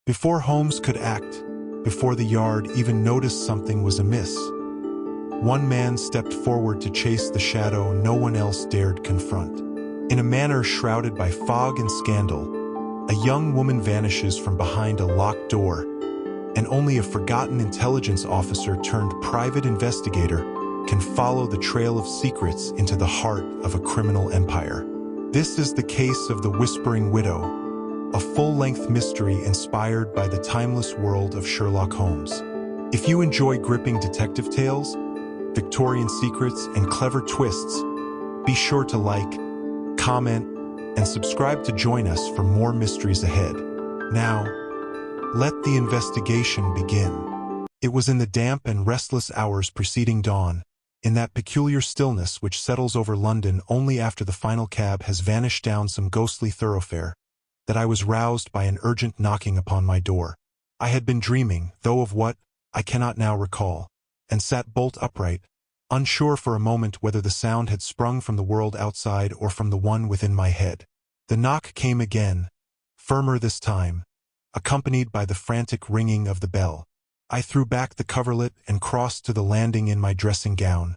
Before Holmes could act, before the yard even noticed something was amiss, one man stepped forward to chase the shadow no one else dared confront. In a manner shrouded by fog and scandal, a young woman vanishes from behind a locked door, and only a forgotten intelligence officer turned private investigator can follow the trail of secrets into the heart of a criminal empire. This is the case of the Whispering Widow, a full-length mystery inspired by the timeless world of Sherlock Holmes. If you enjoy gripping detective tales, Victorian secrets, and clever twists, be sure to like, comment, and subscribe to join us for more mysteries ahead. Now, let the investigation begin. It was in the damp and restless hours preceding dawn, in that peculiar stillness which settles over London only after the final cab has vanished down some ghostly thoroughfare, that I was roused by an urgent knocking upon my door. I had been dreaming, though of what, I cannot now recall, and sat bolt upright, unsure for a moment whether the sound had sprung from the world outside or from the one within my head. The knock came again, firmer this time, accompanied by the frantic ringing of the bell. I threw back the coverlet and crossed to the landing in my dressing gown,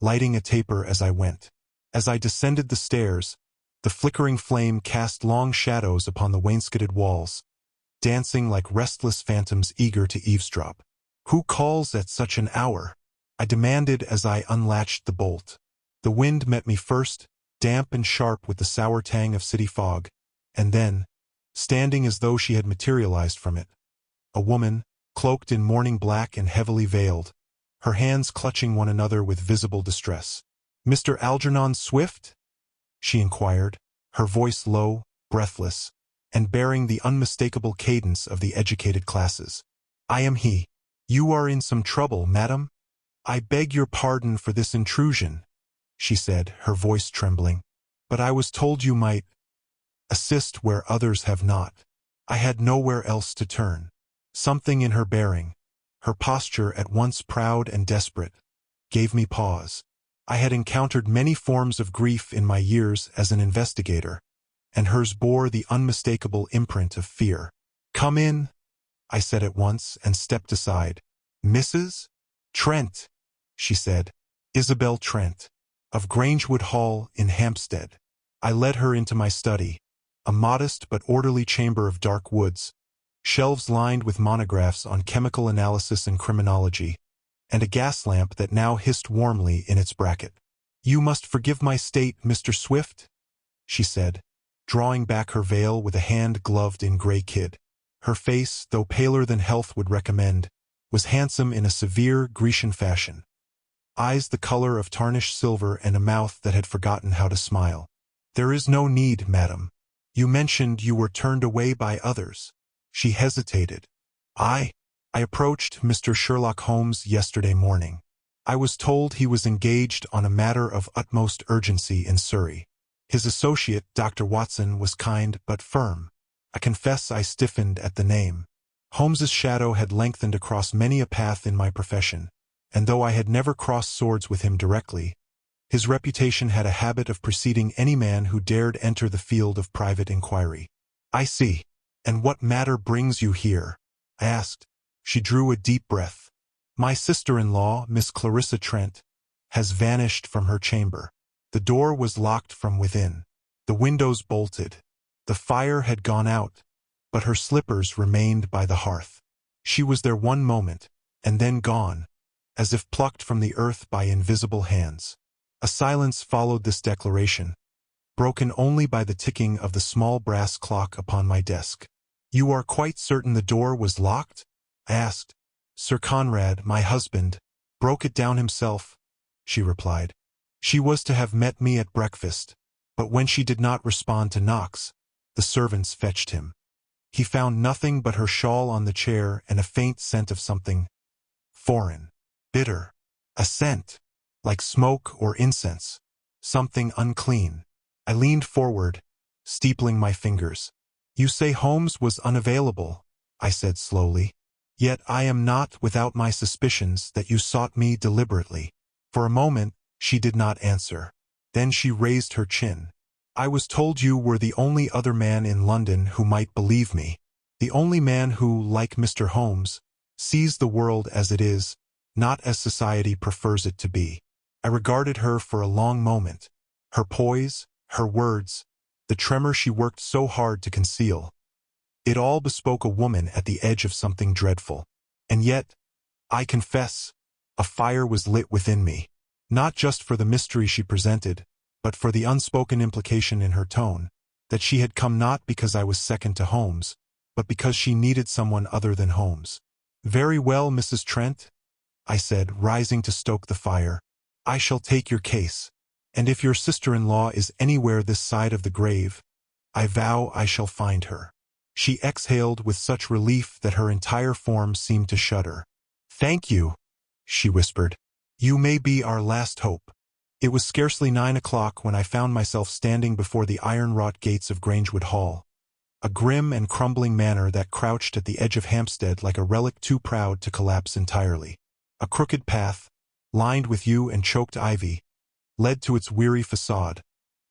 lighting a taper as I went. As I descended the stairs, the flickering flame cast long shadows upon the wainscoted walls, dancing like restless phantoms eager to eavesdrop. "Who calls at such an hour?" I demanded as I unlatched the bolt. The wind met me first, damp and sharp with the sour tang of city fog, and then, standing as though she had materialized from it, a woman, cloaked in mourning black and heavily veiled, her hands clutching one another with visible distress. "Mr. Algernon Swift?" she inquired, her voice low, breathless, and bearing the unmistakable cadence of the educated classes. "I am he." "You are in some trouble, madam?" "I beg your pardon for this intrusion," she said, her voice trembling, "but I was told you might assist where others have not." I had nowhere else to turn. Something in her bearing, her posture at once proud and desperate, gave me pause. I had encountered many forms of grief in my years as an investigator, and hers bore the unmistakable imprint of fear. "Come in," I said at once and stepped aside. "Mrs. Trent," she said. "Isabel Trent, of Grangewood Hall in Hampstead." I led her into my study, a modest but orderly chamber of dark woods, shelves lined with monographs on chemical analysis and criminology, and a gas lamp that now hissed warmly in its bracket. "You must forgive my state, Mr. Swift," she said, drawing back her veil with a hand gloved in gray kid. Her face, though paler than health would recommend, was handsome in a severe Grecian fashion. Eyes the color of tarnished silver and a mouth that had forgotten how to smile. "There is no need, madam. You mentioned you were turned away by others." She hesitated. I approached Mr. Sherlock Holmes yesterday morning. I was told he was engaged on a matter of utmost urgency in Surrey. His associate, Dr. Watson, was kind but firm. I confess I stiffened at the name. Holmes's shadow had lengthened across many a path in my profession, and though I had never crossed swords with him directly, his reputation had a habit of preceding any man who dared enter the field of private inquiry. "I see. And what matter brings you here?" I asked. She drew a deep breath. "My sister-in-law, Miss Clarissa Trent, has vanished from her chamber." The door was locked from within. The windows bolted. The fire had gone out, but her slippers remained by the hearth. She was there one moment, and then gone, as if plucked from the earth by invisible hands. A silence followed this declaration, broken only by the ticking of the small brass clock upon my desk. "You are quite certain the door was locked?" I asked. "Sir Conrad, my husband, broke it down himself," she replied. "She was to have met me at breakfast, but when she did not respond to knocks, the servants fetched him. He found nothing but her shawl on the chair and a faint scent of something foreign, bitter, a scent like smoke or incense, something unclean." I leaned forward, steepling my fingers. "You say Holmes was unavailable," I said slowly. "Yet I am not without my suspicions that you sought me deliberately." For a moment, she did not answer. Then she raised her chin. "I was told you were the only other man in London who might believe me." The only man who, like Mr. Holmes, sees the world as it is, not as society prefers it to be. I regarded her for a long moment. Her poise, her words, the tremor she worked so hard to conceal. It all bespoke a woman at the edge of something dreadful. And yet, I confess, a fire was lit within me. Not just for the mystery she presented, but for the unspoken implication in her tone, that she had come not because I was second to Holmes, but because she needed someone other than Holmes. "Very well, Mrs. Trent," I said, rising to stoke the fire. "I shall take your case, and if your sister-in-law is anywhere this side of the grave, I vow I shall find her." She exhaled with such relief that her entire form seemed to shudder. "Thank you," she whispered. "You may be our last hope." It was scarcely 9 o'clock when I found myself standing before the iron-wrought gates of Grangewood Hall, a grim and crumbling manor that crouched at the edge of Hampstead like a relic too proud to collapse entirely. A crooked path, lined with yew and choked ivy, led to its weary facade,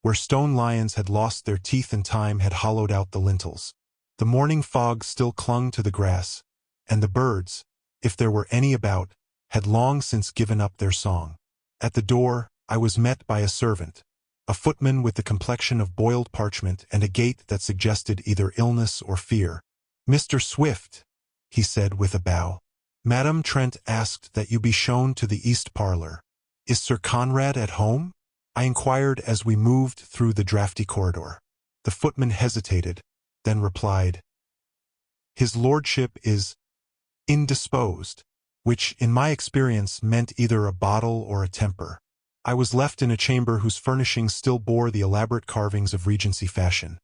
where stone lions had lost their teeth and time had hollowed out the lintels. The morning fog still clung to the grass, and the birds, if there were any about, had long since given up their song. At the door, I was met by a servant, a footman with the complexion of boiled parchment and a gait that suggested either illness or fear. "Mr. Swift," he said with a bow. "Madame Trent asked that you be shown to the east parlor." "Is Sir Conrad at home?" I inquired as we moved through the drafty corridor. The footman hesitated, then replied, "His lordship is indisposed," which, in my experience, meant either a bottle or a temper. I was left in a chamber whose furnishings still bore the elaborate carvings of Regency fashion.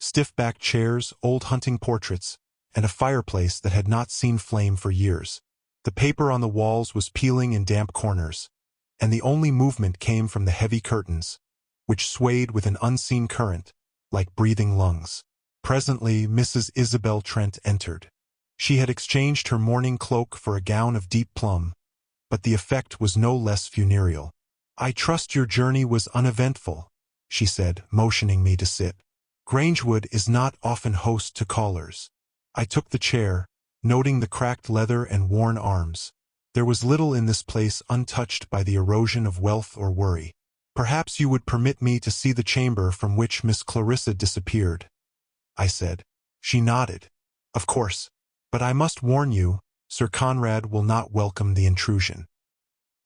Stiff-backed chairs, old hunting portraits, and a fireplace that had not seen flame for years. The paper on the walls was peeling in damp corners, and the only movement came from the heavy curtains, which swayed with an unseen current, like breathing lungs. Presently, Mrs. Isabel Trent entered. She had exchanged her mourning cloak for a gown of deep plum, but the effect was no less funereal. "I trust your journey was uneventful," she said, motioning me to sit. "Grangewood is not often host to callers." I took the chair, noting the cracked leather and worn arms. There was little in this place untouched by the erosion of wealth or worry. "Perhaps you would permit me to see the chamber from which Miss Clarissa disappeared," I said. She nodded. "Of course. But I must warn you, Sir Conrad will not welcome the intrusion.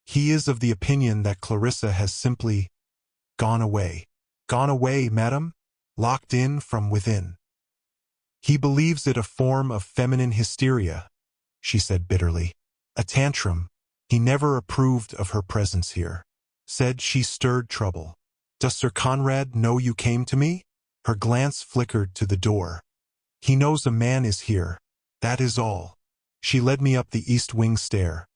He is of the opinion that Clarissa has simply gone away." "Gone away, madam? Locked in from within." "He believes it a form of feminine hysteria," she said bitterly. "A tantrum. He never approved of her presence here. Said she stirred trouble. Does Sir Conrad know you came to me?" Her glance flickered to the door. "He knows a man is here. That is all." She led me up the east wing stair,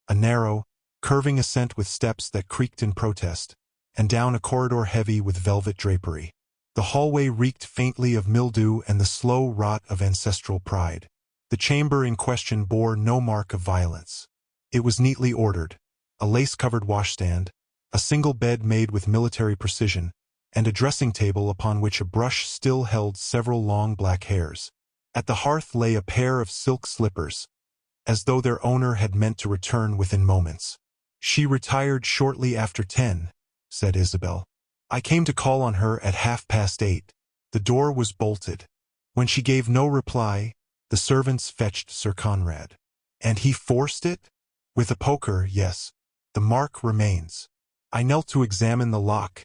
a narrow, curving ascent with steps that creaked in protest, and down a corridor heavy with velvet drapery. The hallway reeked faintly of mildew and the slow rot of ancestral pride. The chamber in question bore no mark of violence. It was neatly ordered, a lace-covered washstand, a single bed made with military precision, and a dressing table upon which a brush still held several long black hairs. At the hearth lay a pair of silk slippers, as though their owner had meant to return within moments. "She retired shortly after 10, said Isabel. "I came to call on her at 8:30. The door was bolted. When she gave no reply, the servants fetched Sir Conrad." "And he forced it?" "With a poker, yes. The mark remains." I knelt to examine the lock.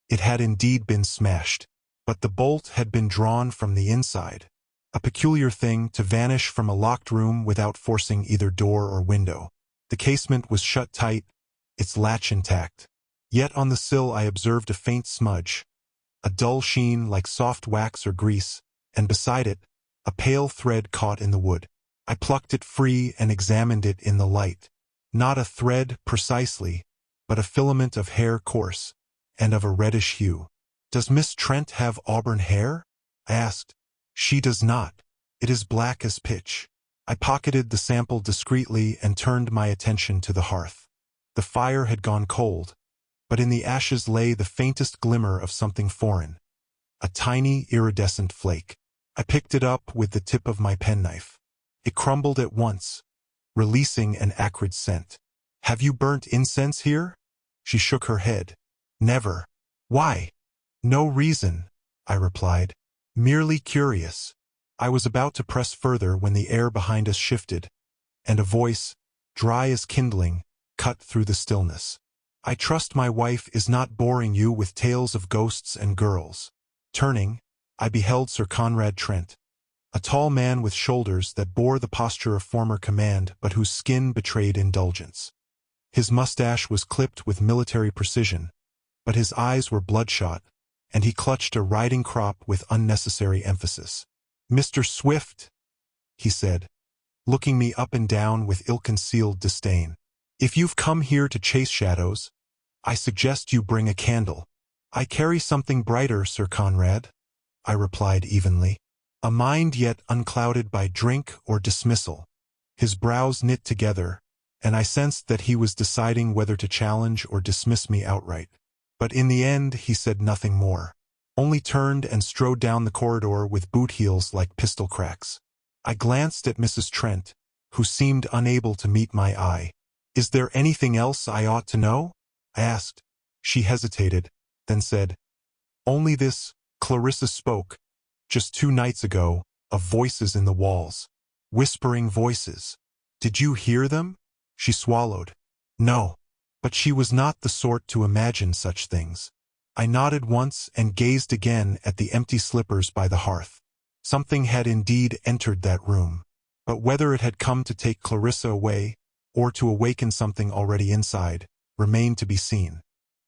It had indeed been smashed, but the bolt had been drawn from the inside. A peculiar thing to vanish from a locked room without forcing either door or window. The casement was shut tight, its latch intact. Yet on the sill I observed a faint smudge, a dull sheen like soft wax or grease, and beside it, a pale thread caught in the wood. I plucked it free and examined it in the light. Not a thread, precisely, but a filament of hair coarse, and of a reddish hue. "Does Miss Trent have auburn hair?" I asked. "She does not. It is black as pitch." I pocketed the sample discreetly and turned my attention to the hearth. The fire had gone cold, but in the ashes lay the faintest glimmer of something foreign, a tiny iridescent flake. I picked it up with the tip of my penknife. It crumbled at once, releasing an acrid scent. "Have you burnt incense here?" She shook her head. "Never." "Why?" "No reason," I replied. "Merely curious." I was about to press further when the air behind us shifted, and a voice, dry as kindling, cut through the stillness. "I trust my wife is not boring you with tales of ghosts and girls." Turning, I beheld Sir Conrad Trent, a tall man with shoulders that bore the posture of former command but whose skin betrayed indulgence. His mustache was clipped with military precision, but his eyes were bloodshot, and he clutched a riding crop with unnecessary emphasis. "Mr. Swift," he said, looking me up and down with ill-concealed disdain, "if you've come here to chase shadows, I suggest you bring a candle." "I carry something brighter, Sir Conrad," I replied evenly. A mind yet unclouded by drink or dismissal. His brows knit together, and I sensed that he was deciding whether to challenge or dismiss me outright. But in the end he said nothing more, only turned and strode down the corridor with boot heels like pistol cracks. I glanced at Mrs. Trent, who seemed unable to meet my eye. "Is there anything else I ought to know?" I asked. She hesitated, then said, "Only this. Clarissa spoke, just 2 nights ago, of voices in the walls. Whispering voices. Did you hear them?" She swallowed. "No." But she was not the sort to imagine such things. I nodded once and gazed again at the empty slippers by the hearth. Something had indeed entered that room. But whether it had come to take Clarissa away, or to awaken something already inside, remained to be seen.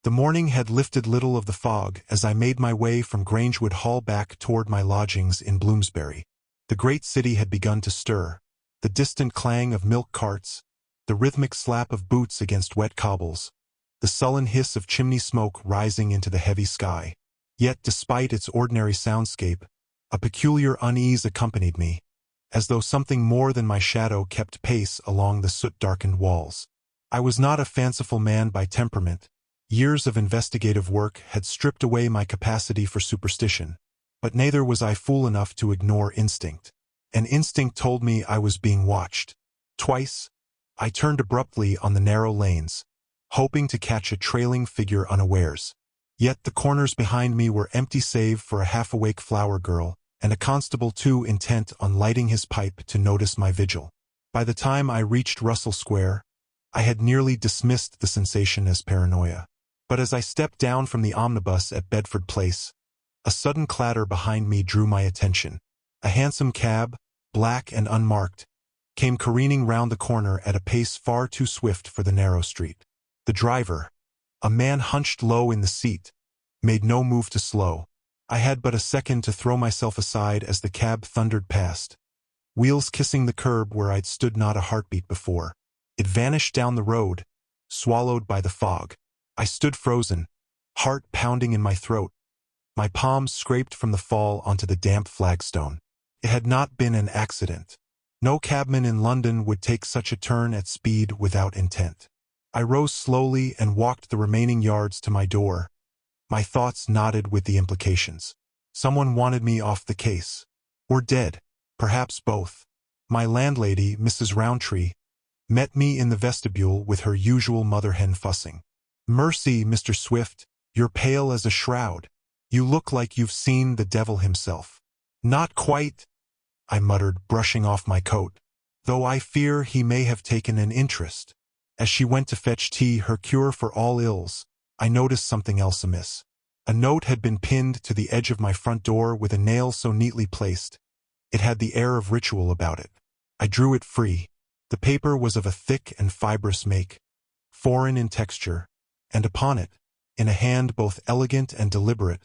The morning had lifted little of the fog as I made my way from Grangewood Hall back toward my lodgings in Bloomsbury. The great city had begun to stir, the distant clang of milk carts, the rhythmic slap of boots against wet cobbles, the sullen hiss of chimney smoke rising into the heavy sky. Yet despite its ordinary soundscape, a peculiar unease accompanied me, as though something more than my shadow kept pace along the soot-darkened walls. I was not a fanciful man by temperament. Years of investigative work had stripped away my capacity for superstition, but neither was I fool enough to ignore instinct. An instinct told me I was being watched. Twice, I turned abruptly on the narrow lanes, hoping to catch a trailing figure unawares. Yet the corners behind me were empty save for a half-awake flower girl, and a constable too intent on lighting his pipe to notice my vigil. By the time I reached Russell Square, I had nearly dismissed the sensation as paranoia. But as I stepped down from the omnibus at Bedford Place, a sudden clatter behind me drew my attention. A hansom cab, black and unmarked, came careening round the corner at a pace far too swift for the narrow street. The driver, a man hunched low in the seat, made no move to slow. I had but a second to throw myself aside as the cab thundered past, wheels kissing the curb where I'd stood not a heartbeat before. It vanished down the road, swallowed by the fog. I stood frozen, heart pounding in my throat, my palms scraped from the fall onto the damp flagstone. It had not been an accident. No cabman in London would take such a turn at speed without intent. I rose slowly and walked the remaining yards to my door. My thoughts nodded with the implications. Someone wanted me off the case. Or dead. Perhaps both. My landlady, Mrs. Rowntree, met me in the vestibule with her usual mother-hen fussing. "Mercy, Mr. Swift, you're pale as a shroud. You look like you've seen the devil himself." "Not quite," I muttered, brushing off my coat, "though I fear he may have taken an interest." As she went to fetch tea, her cure for all ills, I noticed something else amiss. A note had been pinned to the edge of my front door with a nail so neatly placed. It had the air of ritual about it. I drew it free. The paper was of a thick and fibrous make, foreign in texture, and upon it, in a hand both elegant and deliberate,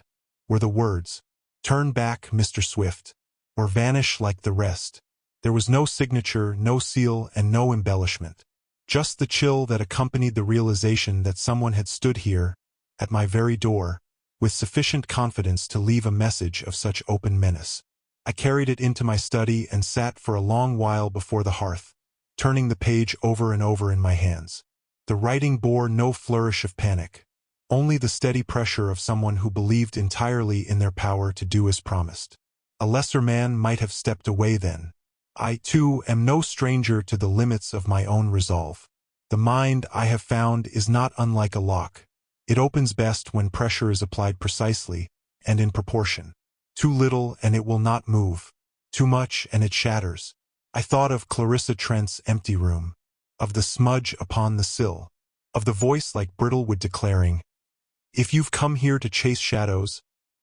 were the words, "Turn back, Mr. Swift, or vanish like the rest." There was no signature, no seal, and no embellishment. Just the chill that accompanied the realization that someone had stood here, at my very door, with sufficient confidence to leave a message of such open menace. I carried it into my study and sat for a long while before the hearth, turning the page over and over in my hands. The writing bore no flourish of panic, only the steady pressure of someone who believed entirely in their power to do as promised. A lesser man might have stepped away then. I, too, am no stranger to the limits of my own resolve. The mind, I have found, is not unlike a lock. It opens best when pressure is applied precisely and in proportion. Too little and it will not move. Too much and it shatters. I thought of Clarissa Trent's empty room, of the smudge upon the sill, of the voice like brittle wood declaring, "If you've come here to chase shadows,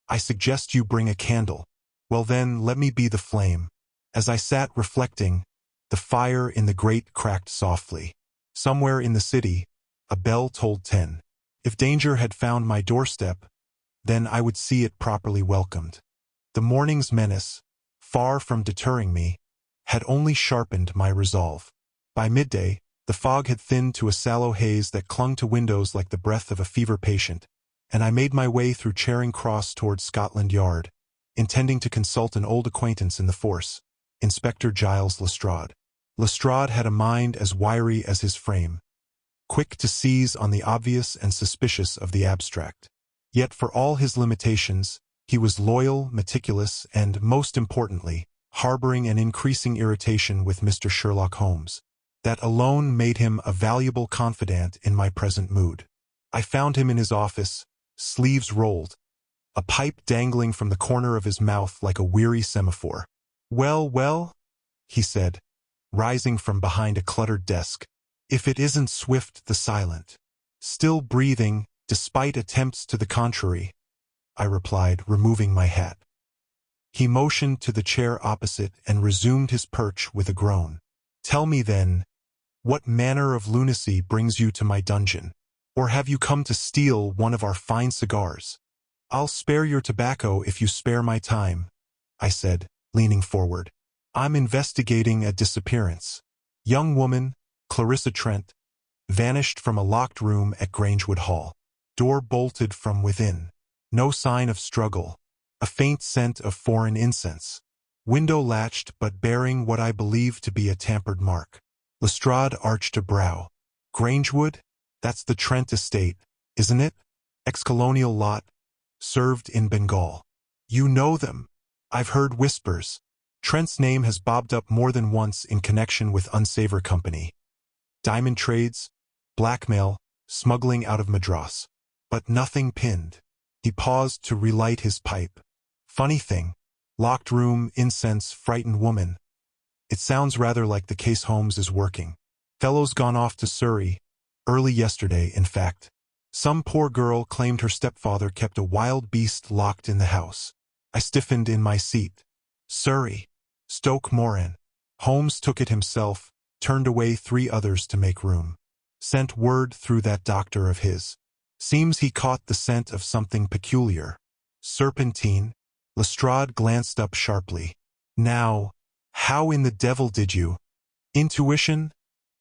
I suggest you bring a candle. Well then, let me be the flame." As I sat reflecting, the fire in the grate cracked softly. Somewhere in the city, a bell tolled 10. If danger had found my doorstep, then I would see it properly welcomed. The morning's menace, far from deterring me, had only sharpened my resolve. By midday, the fog had thinned to a sallow haze that clung to windows like the breath of a fever patient, and I made my way through Charing Cross toward Scotland Yard, intending to consult an old acquaintance in the force, Inspector Giles Lestrade. Lestrade had a mind as wiry as his frame, quick to seize on the obvious and suspicious of the abstract. Yet for all his limitations, he was loyal, meticulous, and, most importantly, harboring an increasing irritation with Mr. Sherlock Holmes. That alone made him a valuable confidant in my present mood. I found him in his office, sleeves rolled, a pipe dangling from the corner of his mouth like a weary semaphore. "Well, well," he said, rising from behind a cluttered desk. "If it isn't Swift the Silent." "Still breathing, despite attempts to the contrary," I replied, removing my hat. He motioned to the chair opposite and resumed his perch with a groan. "Tell me then, what manner of lunacy brings you to my dungeon? Or have you come to steal one of our fine cigars?" "I'll spare your tobacco if you spare my time," I said, leaning forward. "I'm investigating a disappearance. Young woman, Clarissa Trent, vanished from a locked room at Grangewood Hall. Door bolted from within. No sign of struggle. A faint scent of foreign incense. Window latched but bearing what I believe to be a tampered mark." Lestrade arched a brow. "Grangewood? That's the Trent estate, isn't it? Ex-colonial lot, served in Bengal. You know them. I've heard whispers. Trent's name has bobbed up more than once in connection with unsavory company. Diamond trades, blackmail, smuggling out of Madras. But nothing pinned." He paused to relight his pipe. "Funny thing. Locked room, incense, frightened woman. It sounds rather like the case Holmes is working. Fellow's gone off to Surrey. Early yesterday, in fact. Some poor girl claimed her stepfather kept a wild beast locked in the house." I stiffened in my seat. "Surrey. Stoke Moran. Holmes took it himself, turned away 3 others to make room. Sent word through that doctor of his. Seems he caught the scent of something peculiar. Serpentine." Lestrade glanced up sharply. "Now, how in the devil did you—" "Intuition,"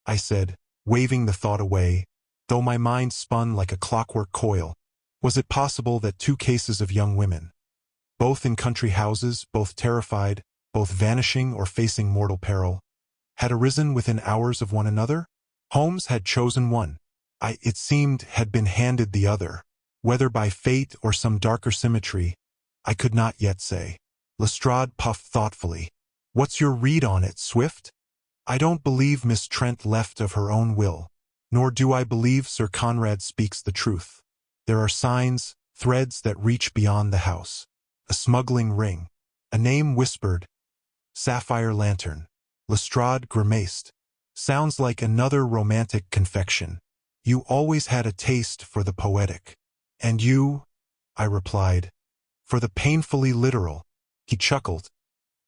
I said, waving the thought away, though my mind spun like a clockwork coil. Was it possible that 2 cases of young women, both in country houses, both terrified, both vanishing or facing mortal peril, had arisen within hours of one another? Holmes had chosen one. I, it seemed, had been handed the other. Whether by fate or some darker symmetry, I could not yet say. Lestrade puffed thoughtfully. "What's your read on it, Swift? I don't believe Miss Trent left of her own will, nor do I believe Sir Conrad speaks the truth. There are signs, threads that reach beyond the house. A smuggling ring. A name whispered. Sapphire Lantern." Lestrade grimaced. "Sounds like another romantic confection. You always had a taste for the poetic." "And you," I replied, "for the painfully literal." He chuckled,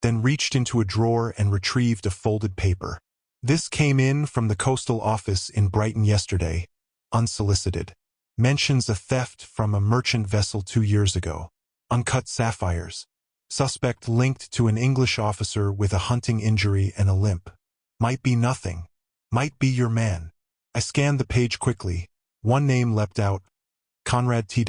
then reached into a drawer and retrieved a folded paper. "This came in from the coastal office in Brighton yesterday, unsolicited. Mentions a theft from a merchant vessel 2 years ago. Uncut sapphires. Suspect linked to an English officer with a hunting injury and a limp. Might be nothing. Might be your man." I scanned the page quickly. One name leapt out. Conrad T.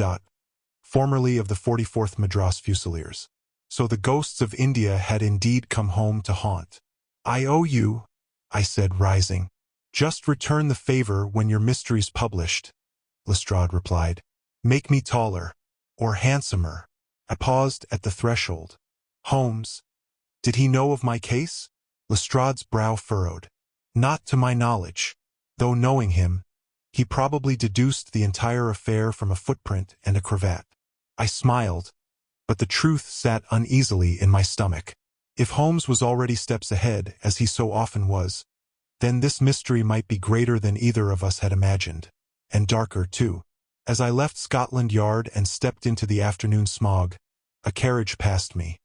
Formerly of the 44th Madras Fusiliers. So the ghosts of India had indeed come home to haunt. "I owe you," I said, rising. "Just return the favor when your mystery's published," Lestrade replied. "Make me taller. Or handsomer." I paused at the threshold. Holmes, did he know of my case? Lestrade's brow furrowed. Not to my knowledge. Though knowing him, he probably deduced the entire affair from a footprint and a cravat. I smiled, but the truth sat uneasily in my stomach. If Holmes was already steps ahead, as he so often was, then this mystery might be greater than either of us had imagined, and darker too. As I left Scotland Yard and stepped into the afternoon smog, a carriage passed me.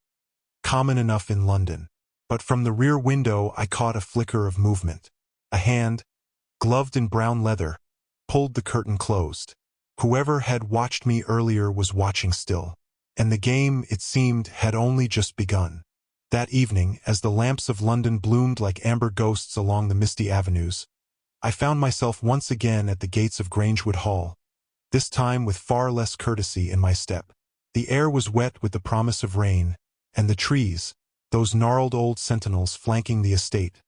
Common enough in London. But from the rear window I caught a flicker of movement. A hand, gloved in brown leather, pulled the curtain closed. Whoever had watched me earlier was watching still, and the game, it seemed, had only just begun. That evening, as the lamps of London bloomed like amber ghosts along the misty avenues, I found myself once again at the gates of Grangewood Hall, this time with far less courtesy in my step. The air was wet with the promise of rain, and the trees, those gnarled old sentinels flanking the estate,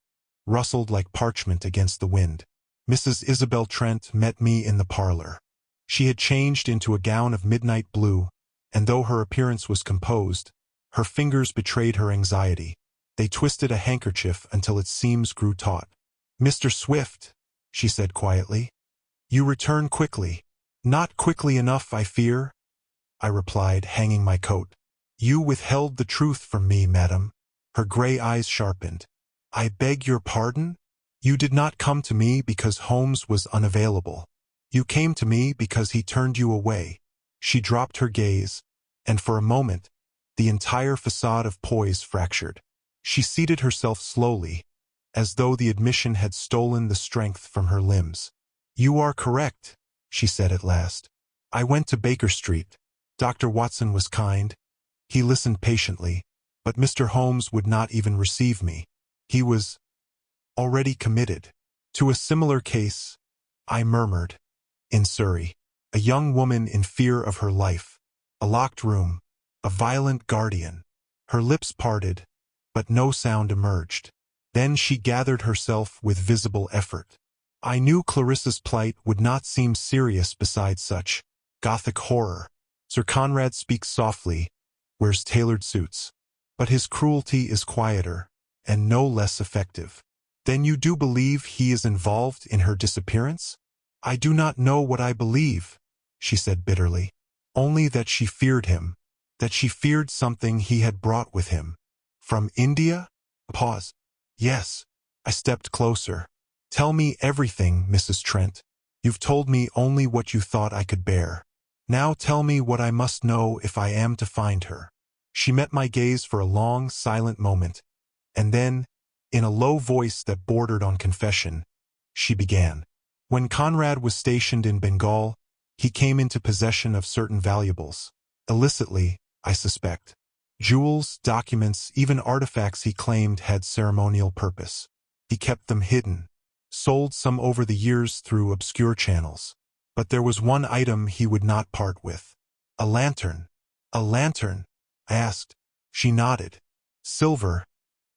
rustled like parchment against the wind. Mrs. Isabel Trent met me in the parlor. She had changed into a gown of midnight blue, and though her appearance was composed, her fingers betrayed her anxiety. They twisted a handkerchief until its seams grew taut. "Mr. Swift," she said quietly, "you return quickly." "Not quickly enough, I fear," I replied, hanging my coat. "You withheld the truth from me, madam." Her gray eyes sharpened. "I beg your pardon? You did not come to me because Holmes was unavailable. You came to me because he turned you away." She dropped her gaze, and for a moment, the entire facade of poise fractured. She seated herself slowly, as though the admission had stolen the strength from her limbs. "You are correct," she said at last. "I went to Baker Street. Dr. Watson was kind. He listened patiently, but Mr. Holmes would not even receive me. He was already committed to a similar case," I murmured, "in Surrey. A young woman in fear of her life. A locked room. A violent guardian." Her lips parted, but no sound emerged. Then she gathered herself with visible effort. I knew Clarissa's plight would not seem serious beside such Gothic horror. Sir Conrad speaks softly, wears tailored suits, but his cruelty is quieter, and no less effective. "Then you do believe he is involved in her disappearance?" "I do not know what I believe," she said bitterly. "Only that she feared him, that she feared something he had brought with him." "From India?" A pause. "Yes." I stepped closer. "Tell me everything, Mrs. Trent. You've told me only what you thought I could bear. Now tell me what I must know if I am to find her." She met my gaze for a long, silent moment, and then, in a low voice that bordered on confession, she began. "When Conrad was stationed in Bengal, he came into possession of certain valuables. Illicitly, I suspect. Jewels, documents, even artifacts he claimed had ceremonial purpose. He kept them hidden, sold some over the years through obscure channels. But there was one item he would not part with. A lantern." "A lantern?" I asked. She nodded. "Silver,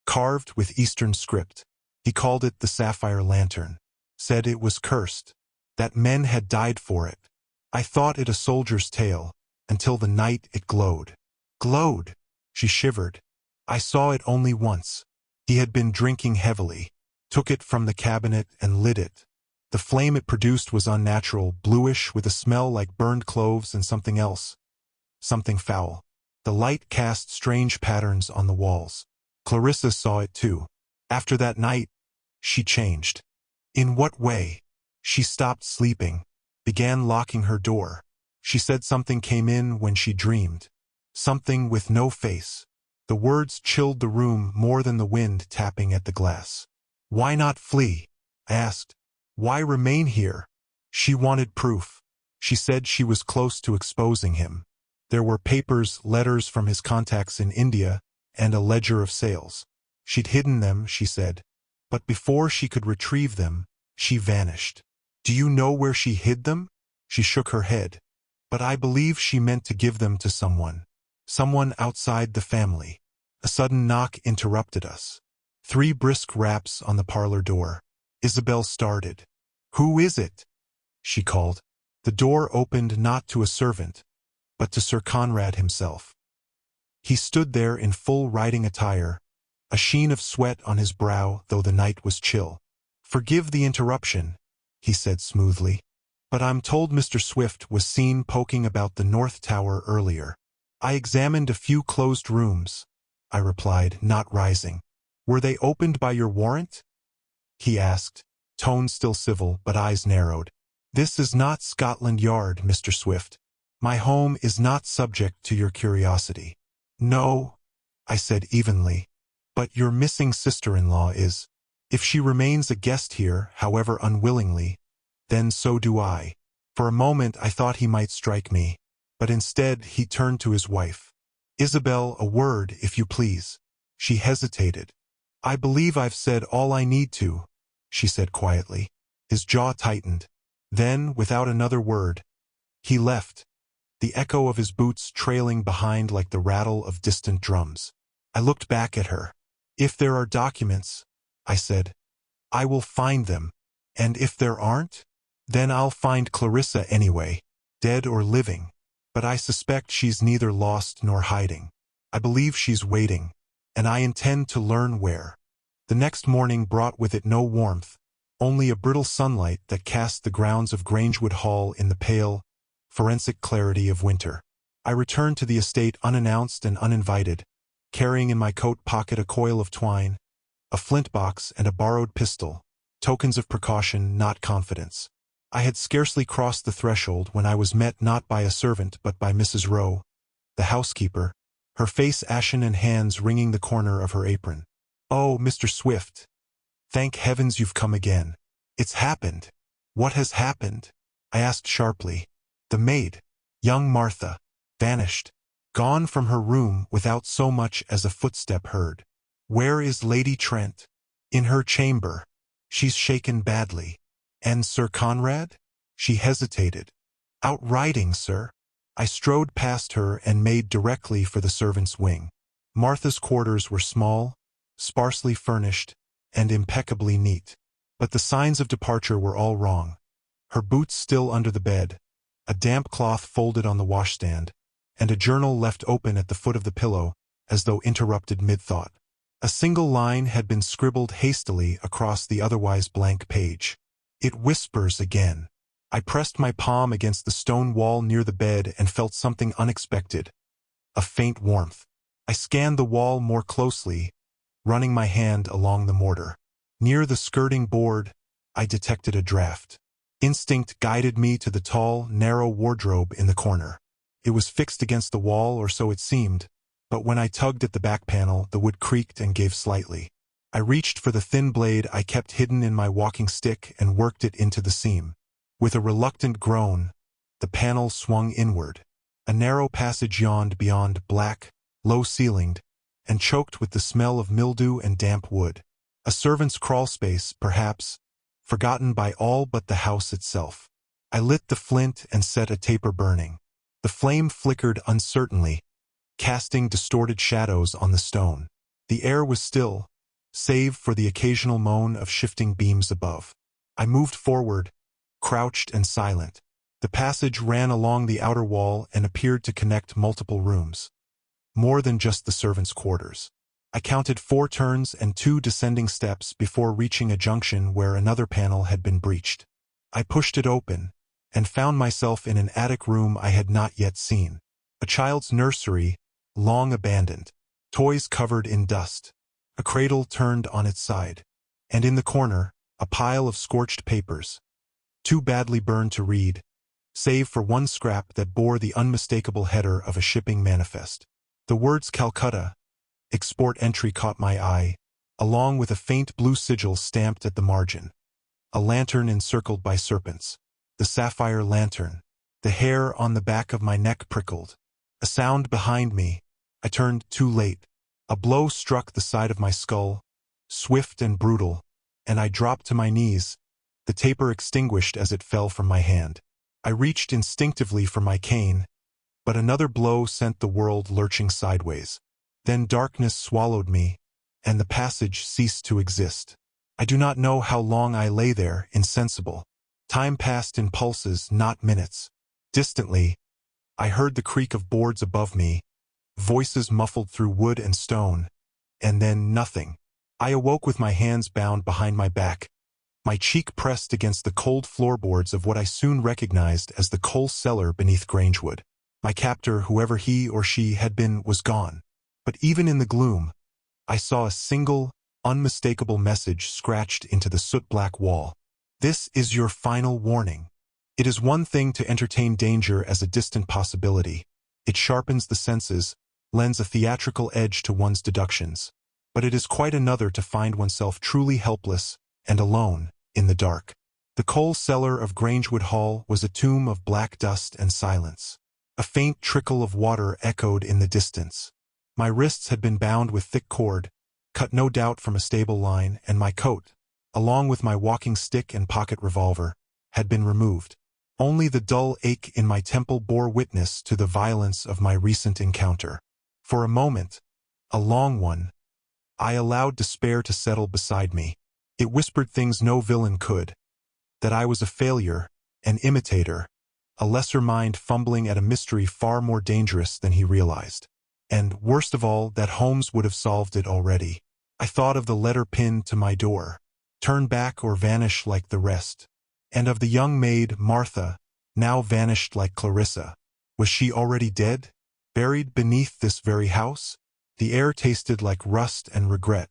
carved with Eastern script. He called it the Sapphire Lantern. Said it was cursed, that men had died for it. I thought it a soldier's tale, until the night it glowed." "Glowed?" She shivered. "I saw it only once. He had been drinking heavily, took it from the cabinet and lit it. The flame it produced was unnatural, bluish, with a smell like burned cloves and something else. Something foul. The light cast strange patterns on the walls. Clarissa saw it too. After that night, she changed." "In what way?" "She stopped sleeping, began locking her door. She said something came in when she dreamed. Something with no face." The words chilled the room more than the wind tapping at the glass. "Why not flee?" I asked. "Why remain here?" She wanted proof. She said she was close to exposing him. There were papers, letters from his contacts in India, and a ledger of sales. She'd hidden them, she said. But before she could retrieve them, she vanished. "Do you know where she hid them?" She shook her head. "But I believe she meant to give them to someone. Someone outside the family." A sudden knock interrupted us. 3 brisk raps on the parlor door. Isabel started. "Who is it?" she called. The door opened not to a servant, but to Sir Conrad himself. He stood there in full riding attire, a sheen of sweat on his brow though the night was chill. "Forgive the interruption," he said smoothly, "but I'm told Mr. Swift was seen poking about the North Tower earlier." "I examined a few closed rooms," I replied, not rising. "Were they opened by your warrant?" he asked, tone still civil but eyes narrowed. "This is not Scotland Yard, Mr. Swift. My home is not subject to your curiosity." "No," I said evenly, "but your missing sister-in-law is. If she remains a guest here, however unwillingly, then so do I." For a moment I thought he might strike me, but instead he turned to his wife. "Isabel, a word, if you please." She hesitated. "I believe I've said all I need to," she said quietly. His jaw tightened. Then, without another word, he left, the echo of his boots trailing behind like the rattle of distant drums. I looked back at her. "If there are documents," I said, "I will find them. And if there aren't, then I'll find Clarissa anyway, dead or living. But I suspect she's neither lost nor hiding. I believe she's waiting, and I intend to learn where." The next morning brought with it no warmth, only a brittle sunlight that cast the grounds of Grangewood Hall in the pale, forensic clarity of winter. I returned to the estate unannounced and uninvited, carrying in my coat pocket a coil of twine, a flint box, and a borrowed pistol, tokens of precaution, not confidence. I had scarcely crossed the threshold when I was met not by a servant but by Mrs. Rowe, the housekeeper, her face ashen and hands wringing the corner of her apron. "Oh, Mr. Swift, thank heavens you've come again. It's happened." "What has happened?" I asked sharply. "The maid, young Martha, vanished, gone from her room without so much as a footstep heard." "Where is Lady Trent?" "In her chamber. She's shaken badly." "And Sir Conrad?" She hesitated. "Out riding, sir." I strode past her and made directly for the servants' wing. Martha's quarters were small, sparsely furnished, and impeccably neat. But the signs of departure were all wrong. Her boots still under the bed, a damp cloth folded on the washstand, and a journal left open at the foot of the pillow, as though interrupted mid-thought. A single line had been scribbled hastily across the otherwise blank page. "It whispers again." I pressed my palm against the stone wall near the bed and felt something unexpected, a faint warmth. I scanned the wall more closely, running my hand along the mortar. Near the skirting board, I detected a draft. Instinct guided me to the tall, narrow wardrobe in the corner. It was fixed against the wall, or so it seemed, but when I tugged at the back panel, the wood creaked and gave slightly. I reached for the thin blade I kept hidden in my walking stick and worked it into the seam. With a reluctant groan, the panel swung inward. A narrow passage yawned beyond, black, low-ceilinged, and choked with the smell of mildew and damp wood. A servant's crawlspace, perhaps, forgotten by all but the house itself. I lit the flint and set a taper burning. The flame flickered uncertainly, casting distorted shadows on the stone. The air was still, save for the occasional moan of shifting beams above. I moved forward, crouched and silent. The passage ran along the outer wall and appeared to connect multiple rooms. More than just the servants' quarters. I counted 4 turns and 2 descending steps before reaching a junction where another panel had been breached. I pushed it open, and found myself in an attic room I had not yet seen. A child's nursery, long abandoned. Toys covered in dust. A cradle turned on its side. And in the corner, a pile of scorched papers, too badly burned to read, save for one scrap that bore the unmistakable header of a shipping manifest. The words Calcutta export entry caught my eye, along with a faint blue sigil stamped at the margin. A lantern encircled by serpents. The Sapphire Lantern. The hair on the back of my neck prickled. A sound behind me. I turned too late. A blow struck the side of my skull, swift and brutal, and I dropped to my knees, the taper extinguished as it fell from my hand. I reached instinctively for my cane, but another blow sent the world lurching sideways. Then darkness swallowed me, and the passage ceased to exist. I do not know how long I lay there, insensible. Time passed in pulses, not minutes. Distantly, I heard the creak of boards above me, voices muffled through wood and stone, and then nothing. I awoke with my hands bound behind my back, my cheek pressed against the cold floorboards of what I soon recognized as the coal cellar beneath Grangewood. My captor, whoever he or she had been, was gone. But even in the gloom, I saw a single, unmistakable message scratched into the soot-black wall. This is your final warning. It is one thing to entertain danger as a distant possibility. It sharpens the senses, lends a theatrical edge to one's deductions. But it is quite another to find oneself truly helpless and alone in the dark. The coal cellar of Grangewood Hall was a tomb of black dust and silence. A faint trickle of water echoed in the distance. My wrists had been bound with thick cord, cut no doubt from a stable line, and my coat, along with my walking stick and pocket revolver, had been removed. Only the dull ache in my temple bore witness to the violence of my recent encounter. For a moment, a long one, I allowed despair to settle beside me. It whispered things no villain could, that I was a failure, an imitator, a lesser mind fumbling at a mystery far more dangerous than he realized. And, worst of all, that Holmes would have solved it already. I thought of the letter pinned to my door, "Turn back or vanish like the rest," and of the young maid, Martha, now vanished like Clarissa. Was she already dead, buried beneath this very house? The air tasted like rust and regret.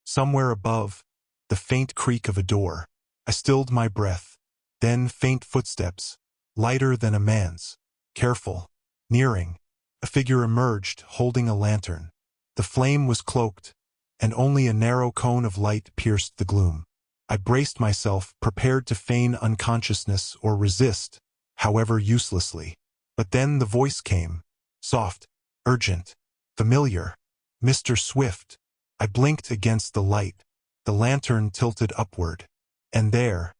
Somewhere above, the faint creak of a door. I stilled my breath. Then faint footsteps, lighter than a man's. Careful. Nearing. A figure emerged, holding a lantern. The flame was cloaked, and only a narrow cone of light pierced the gloom. I braced myself, prepared to feign unconsciousness or resist, however uselessly. But then the voice came. Soft, urgent, familiar. "Mr. Swift." I blinked against the light. The lantern tilted upward. And there,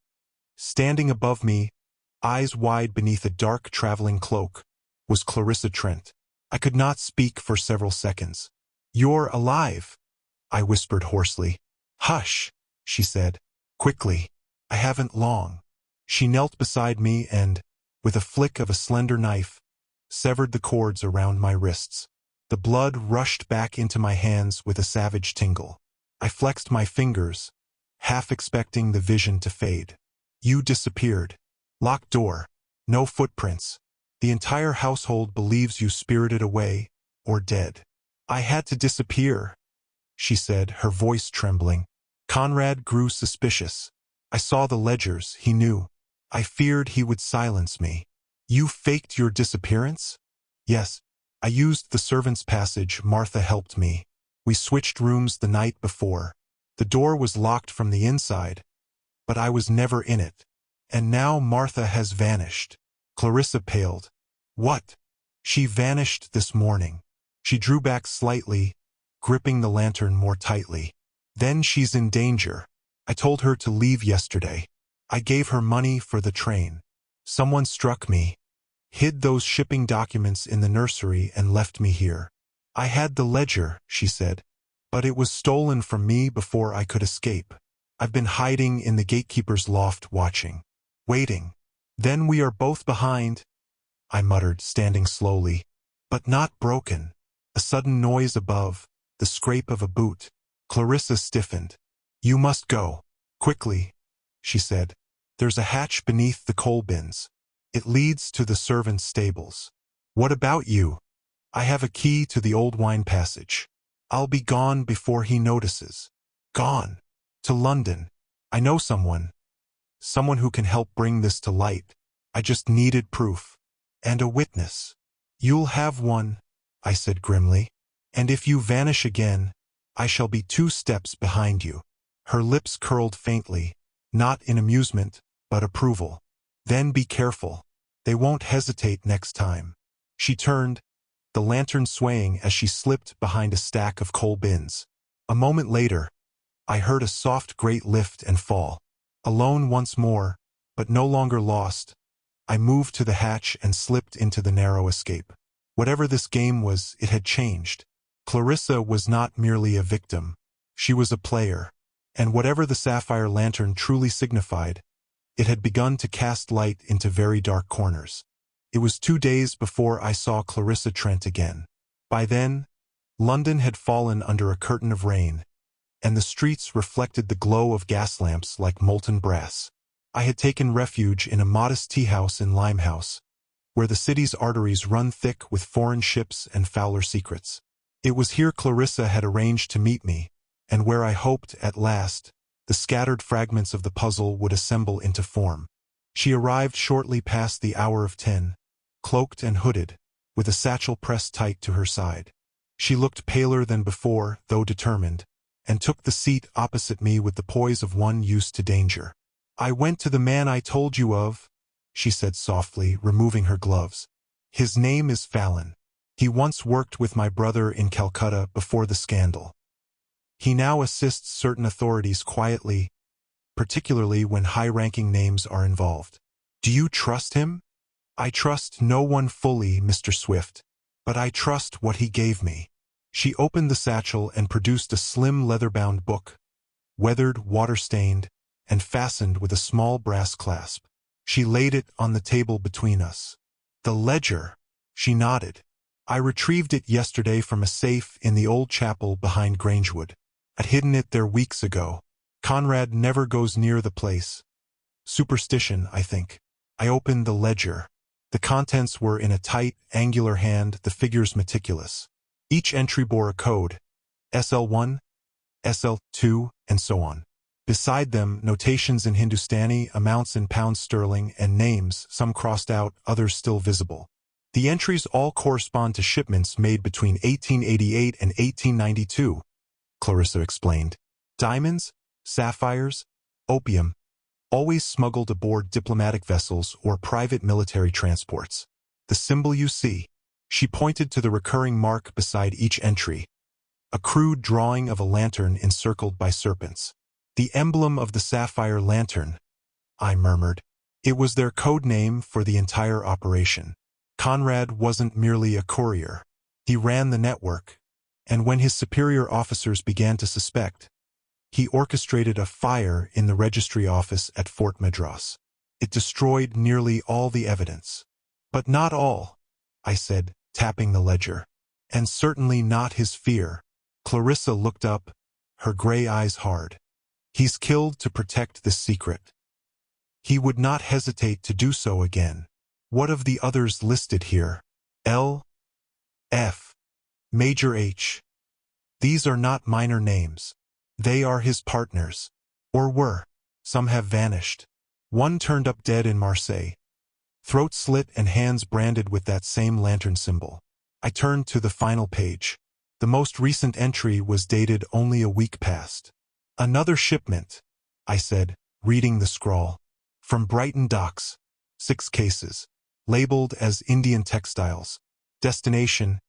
standing above me, eyes wide beneath a dark traveling cloak, was Clarissa Trent. I could not speak for several seconds. "You're alive," I whispered hoarsely. "Hush," she said, quickly. "I haven't long." She knelt beside me and, with a flick of a slender knife, severed the cords around my wrists. The blood rushed back into my hands with a savage tingle. I flexed my fingers, half expecting the vision to fade. "You disappeared. Locked door. No footprints. The entire household believes you spirited away, or dead." "I had to disappear," she said, her voice trembling. Conrad grew suspicious. I saw the ledgers, he knew. I feared he would silence me. "You faked your disappearance?" "Yes. I used the servants' passage. Martha helped me. We switched rooms the night before. The door was locked from the inside, but I was never in it. And now Martha has vanished." Clarissa paled. "What?" "She vanished this morning." She drew back slightly, gripping the lantern more tightly. "Then she's in danger. I told her to leave yesterday. I gave her money for the train. Someone struck me, hid those shipping documents in the nursery, and left me here. I had the ledger," she said, "but it was stolen from me before I could escape. I've been hiding in the gatekeeper's loft watching, waiting. Then we are both behind," I muttered, standing slowly. "But not broken." A sudden noise above, the scrape of a boot. Clarissa stiffened. "You must go. Quickly," she said. "There's a hatch beneath the coal bins. It leads to the servants' stables." "What about you?" "I have a key to the old wine passage. I'll be gone before he notices." "Gone?" "To London. I know someone who can help bring this to light. I just needed proof. And a witness." "You'll have one," I said grimly. "And if you vanish again, I shall be 2 steps behind you." Her lips curled faintly, not in amusement, but approval. "Then be careful. They won't hesitate next time." She turned, the lantern swaying as she slipped behind a stack of coal bins. A moment later, I heard a soft grate lift and fall. Alone once more, but no longer lost, I moved to the hatch and slipped into the narrow escape. Whatever this game was, it had changed. Clarissa was not merely a victim. She was a player. And whatever the Sapphire Lantern truly signified, it had begun to cast light into very dark corners. It was 2 days before I saw Clarissa Trent again. By then, London had fallen under a curtain of rain, and the streets reflected the glow of gas lamps like molten brass. I had taken refuge in a modest tea-house in Limehouse, where the city's arteries run thick with foreign ships and fouler secrets. It was here Clarissa had arranged to meet me, and where I hoped, at last, the scattered fragments of the puzzle would assemble into form. She arrived shortly past the hour of 10, cloaked and hooded, with a satchel pressed tight to her side. She looked paler than before, though determined, and took the seat opposite me with the poise of one used to danger. "I went to the man I told you of," she said softly, removing her gloves. "His name is Fallon. He once worked with my brother in Calcutta before the scandal. He now assists certain authorities quietly, particularly when high-ranking names are involved. Do you trust him?" "I trust no one fully, Mr. Swift, but I trust what he gave me." She opened the satchel and produced a slim leather-bound book, weathered, water-stained, and fastened with a small brass clasp. She laid it on the table between us. "The ledger," she nodded. "I retrieved it yesterday from a safe in the old chapel behind Grangewood. I'd hidden it there weeks ago. Conrad never goes near the place. Superstition, I think." I opened the ledger. The contents were in a tight, angular hand, the figures meticulous. Each entry bore a code, SL1, SL2, and so on. Beside them, notations in Hindustani, amounts in pounds sterling, and names, some crossed out, others still visible. The entries all correspond to shipments made between 1888 and 1892, Clarissa explained. Diamonds, sapphires, opium, always smuggled aboard diplomatic vessels or private military transports. The symbol you see. She pointed to the recurring mark beside each entry, a crude drawing of a lantern encircled by serpents. "The emblem of the Sapphire Lantern," I murmured. It was their code name for the entire operation. Conrad wasn't merely a courier. He ran the network, and when his superior officers began to suspect, he orchestrated a fire in the registry office at Fort Madras. It destroyed nearly all the evidence. "But not all," I said, tapping the ledger. "And certainly not his fear." Clarissa looked up, her gray eyes hard. "He's killed to protect this secret. He would not hesitate to do so again." "What of the others listed here? L, F, Major H. These are not minor names. They are his partners. Or were. Some have vanished. One turned up dead in Marseille, throat slit and hands branded with that same lantern symbol." I turned to the final page. The most recent entry was dated only a week past. "Another shipment," I said, reading the scrawl. "From Brighton docks. 6 cases. Labeled as Indian textiles. Destination,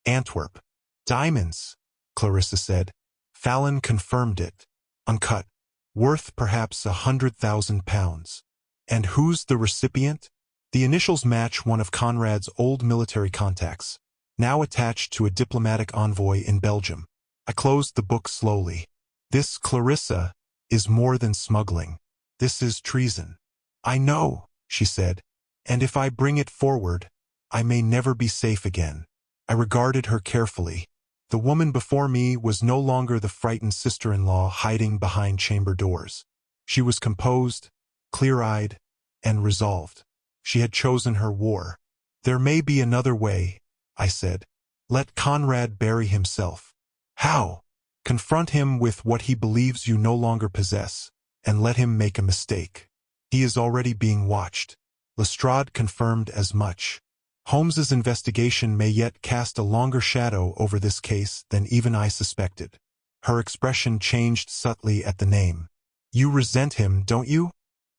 Antwerp." "Diamonds," Clarissa said. Fallon confirmed it. "Uncut. Worth perhaps £100,000. And who's the recipient?" The initials match one of Conrad's old military contacts, now attached to a diplomatic envoy in Belgium. I closed the book slowly. "This, Clarissa, is more than smuggling. This is treason." "I know," she said, "and if I bring it forward, I may never be safe again." I regarded her carefully. The woman before me was no longer the frightened sister-in-law hiding behind chamber doors. She was composed, clear-eyed, and resolved. She had chosen her war. "There may be another way," I said. "Let Conrad bury himself." "How?" "Confront him with what he believes you no longer possess, and let him make a mistake. He is already being watched." Lestrade confirmed as much. "Holmes's investigation may yet cast a longer shadow over this case than even I suspected." Her expression changed subtly at the name. "You resent him, don't you?"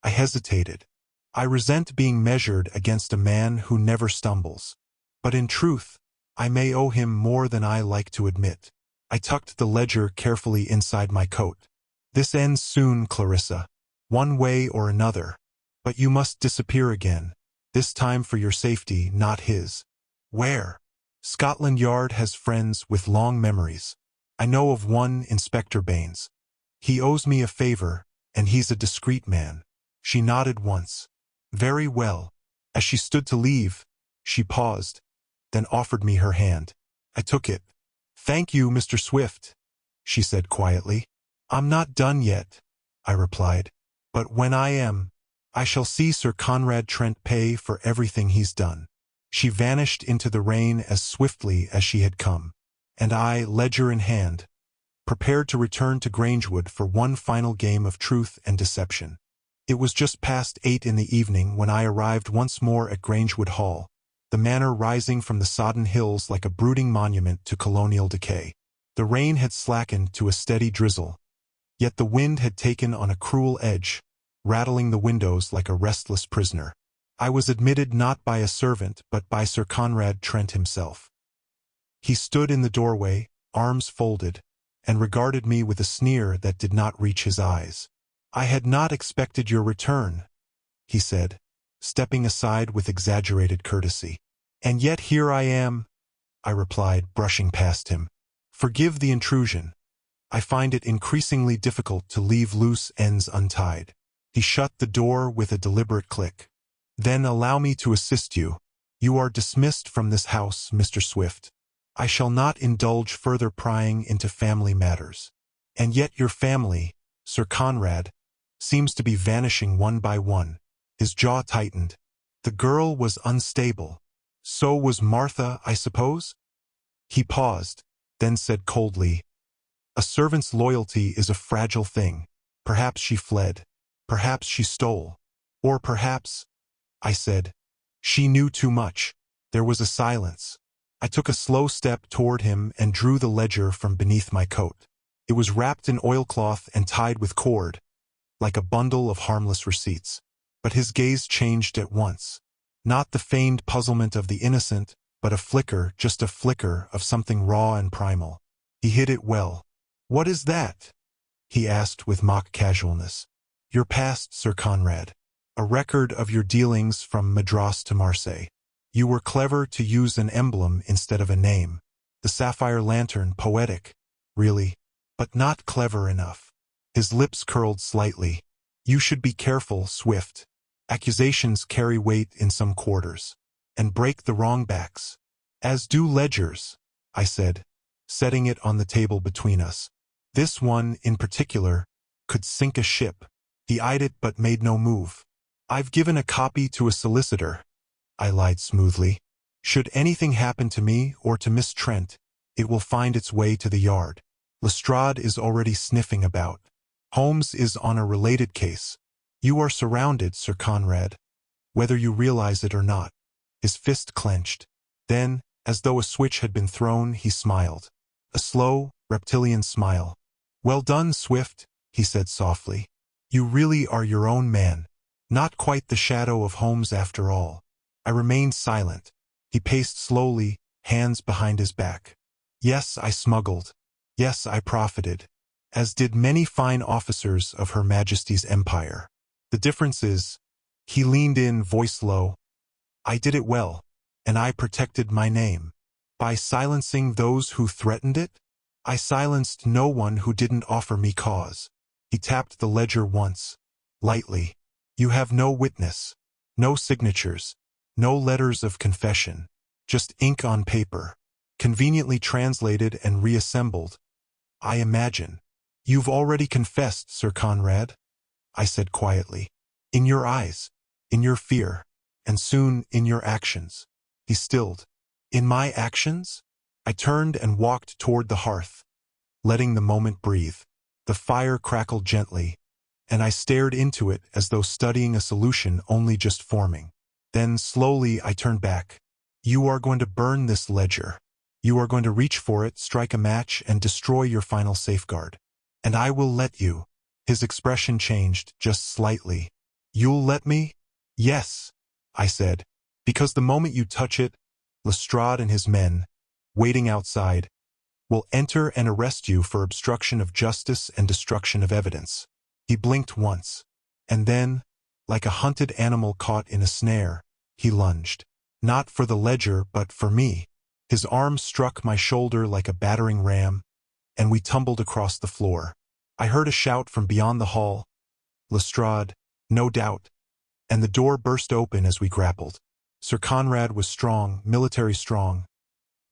I hesitated. "I resent being measured against a man who never stumbles. But in truth, I may owe him more than I like to admit." I tucked the ledger carefully inside my coat. "This ends soon, Clarissa. One way or another. But you must disappear again. This time for your safety, not his." "Where?" "Scotland Yard has friends with long memories. I know of one, Inspector Baines. He owes me a favor, and he's a discreet man." She nodded once. "Very well." As she stood to leave, she paused, then offered me her hand. I took it. "Thank you, Mr. Swift," she said quietly. "I'm not done yet," I replied. "But when I am, I shall see Sir Conrad Trent pay for everything he's done." She vanished into the rain as swiftly as she had come, and I, ledger in hand, prepared to return to Grangewood for one final game of truth and deception. It was just past 8 in the evening when I arrived once more at Grangewood Hall, the manor rising from the sodden hills like a brooding monument to colonial decay. The rain had slackened to a steady drizzle, yet the wind had taken on a cruel edge, rattling the windows like a restless prisoner. I was admitted not by a servant but by Sir Conrad Trent himself. He stood in the doorway, arms folded, and regarded me with a sneer that did not reach his eyes. "I had not expected your return," he said, stepping aside with exaggerated courtesy. "And yet here I am," I replied, brushing past him. "Forgive the intrusion. I find it increasingly difficult to leave loose ends untied." He shut the door with a deliberate click. "Then allow me to assist you. You are dismissed from this house, Mr. Swift. I shall not indulge further prying into family matters. And yet your family, Sir Conrad, seems to be vanishing one by one." His jaw tightened. "The girl was unstable. So was Martha, I suppose?" He paused, then said coldly, "A servant's loyalty is a fragile thing. Perhaps she fled. Perhaps she stole. Or perhaps," I said, "she knew too much." There was a silence. I took a slow step toward him and drew the ledger from beneath my coat. It was wrapped in oilcloth and tied with cord, like a bundle of harmless receipts. But his gaze changed at once. Not the feigned puzzlement of the innocent, but a flicker, just a flicker, of something raw and primal. He hid it well. "What is that?" he asked with mock casualness. "Your past, Sir Conrad. A record of your dealings from Madras to Marseille. You were clever to use an emblem instead of a name. The Sapphire Lantern, poetic, really, but not clever enough." His lips curled slightly. "You should be careful, Swift. Accusations carry weight in some quarters, and break the wrong backs. As do ledgers," I said, setting it on the table between us. "This one, in particular, could sink a ship." He eyed it but made no move. "I've given a copy to a solicitor," I lied smoothly. "Should anything happen to me or to Miss Trent, it will find its way to the yard. Lestrade is already sniffing about. Holmes is on a related case. You are surrounded, Sir Conrad, whether you realize it or not." His fist clenched. Then, as though a switch had been thrown, he smiled. A slow, reptilian smile. "Well done, Swift," he said softly. "You really are your own man. Not quite the shadow of Holmes after all." I remained silent. He paced slowly, hands behind his back. "Yes, I smuggled. Yes, I profited. As did many fine officers of Her Majesty's empire. The difference is," he leaned in, voice low, "I did it well, and I protected my name. By silencing those who threatened it, I silenced no one who didn't offer me cause." He tapped the ledger once, lightly. "You have no witness, no signatures, no letters of confession, just ink on paper, conveniently translated and reassembled, I imagine." "You've already confessed, Sir Conrad," I said quietly. "In your eyes, in your fear, and soon in your actions." He stilled. "In my actions?" I turned and walked toward the hearth, letting the moment breathe. The fire crackled gently, and I stared into it as though studying a solution only just forming. Then slowly I turned back. "You are going to burn this ledger. You are going to reach for it, strike a match, and destroy your final safeguard. And I will let you." His expression changed, just slightly. "You'll let me?" "Yes," I said, "because the moment you touch it, Lestrade and his men, waiting outside, will enter and arrest you for obstruction of justice and destruction of evidence." He blinked once, and then, like a hunted animal caught in a snare, he lunged. Not for the ledger, but for me. His arm struck my shoulder like a battering ram, and we tumbled across the floor. I heard a shout from beyond the hall. Lestrade, no doubt, and the door burst open as we grappled. Sir Conrad was strong, military strong,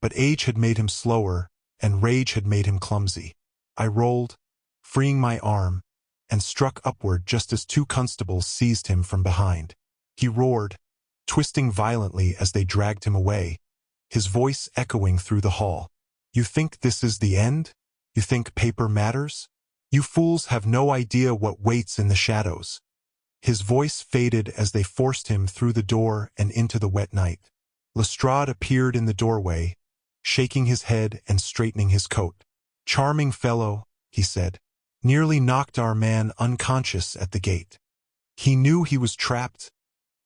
But age had made him slower, and rage had made him clumsy. I rolled, freeing my arm, and struck upward just as two constables seized him from behind. He roared, twisting violently as they dragged him away, his voice echoing through the hall. "You think this is the end? You think paper matters? You fools have no idea what waits in the shadows." His voice faded as they forced him through the door and into the wet night. Lestrade appeared in the doorway, shaking his head and straightening his coat. "Charming fellow," he said. "Nearly knocked our man unconscious at the gate." "He knew he was trapped,"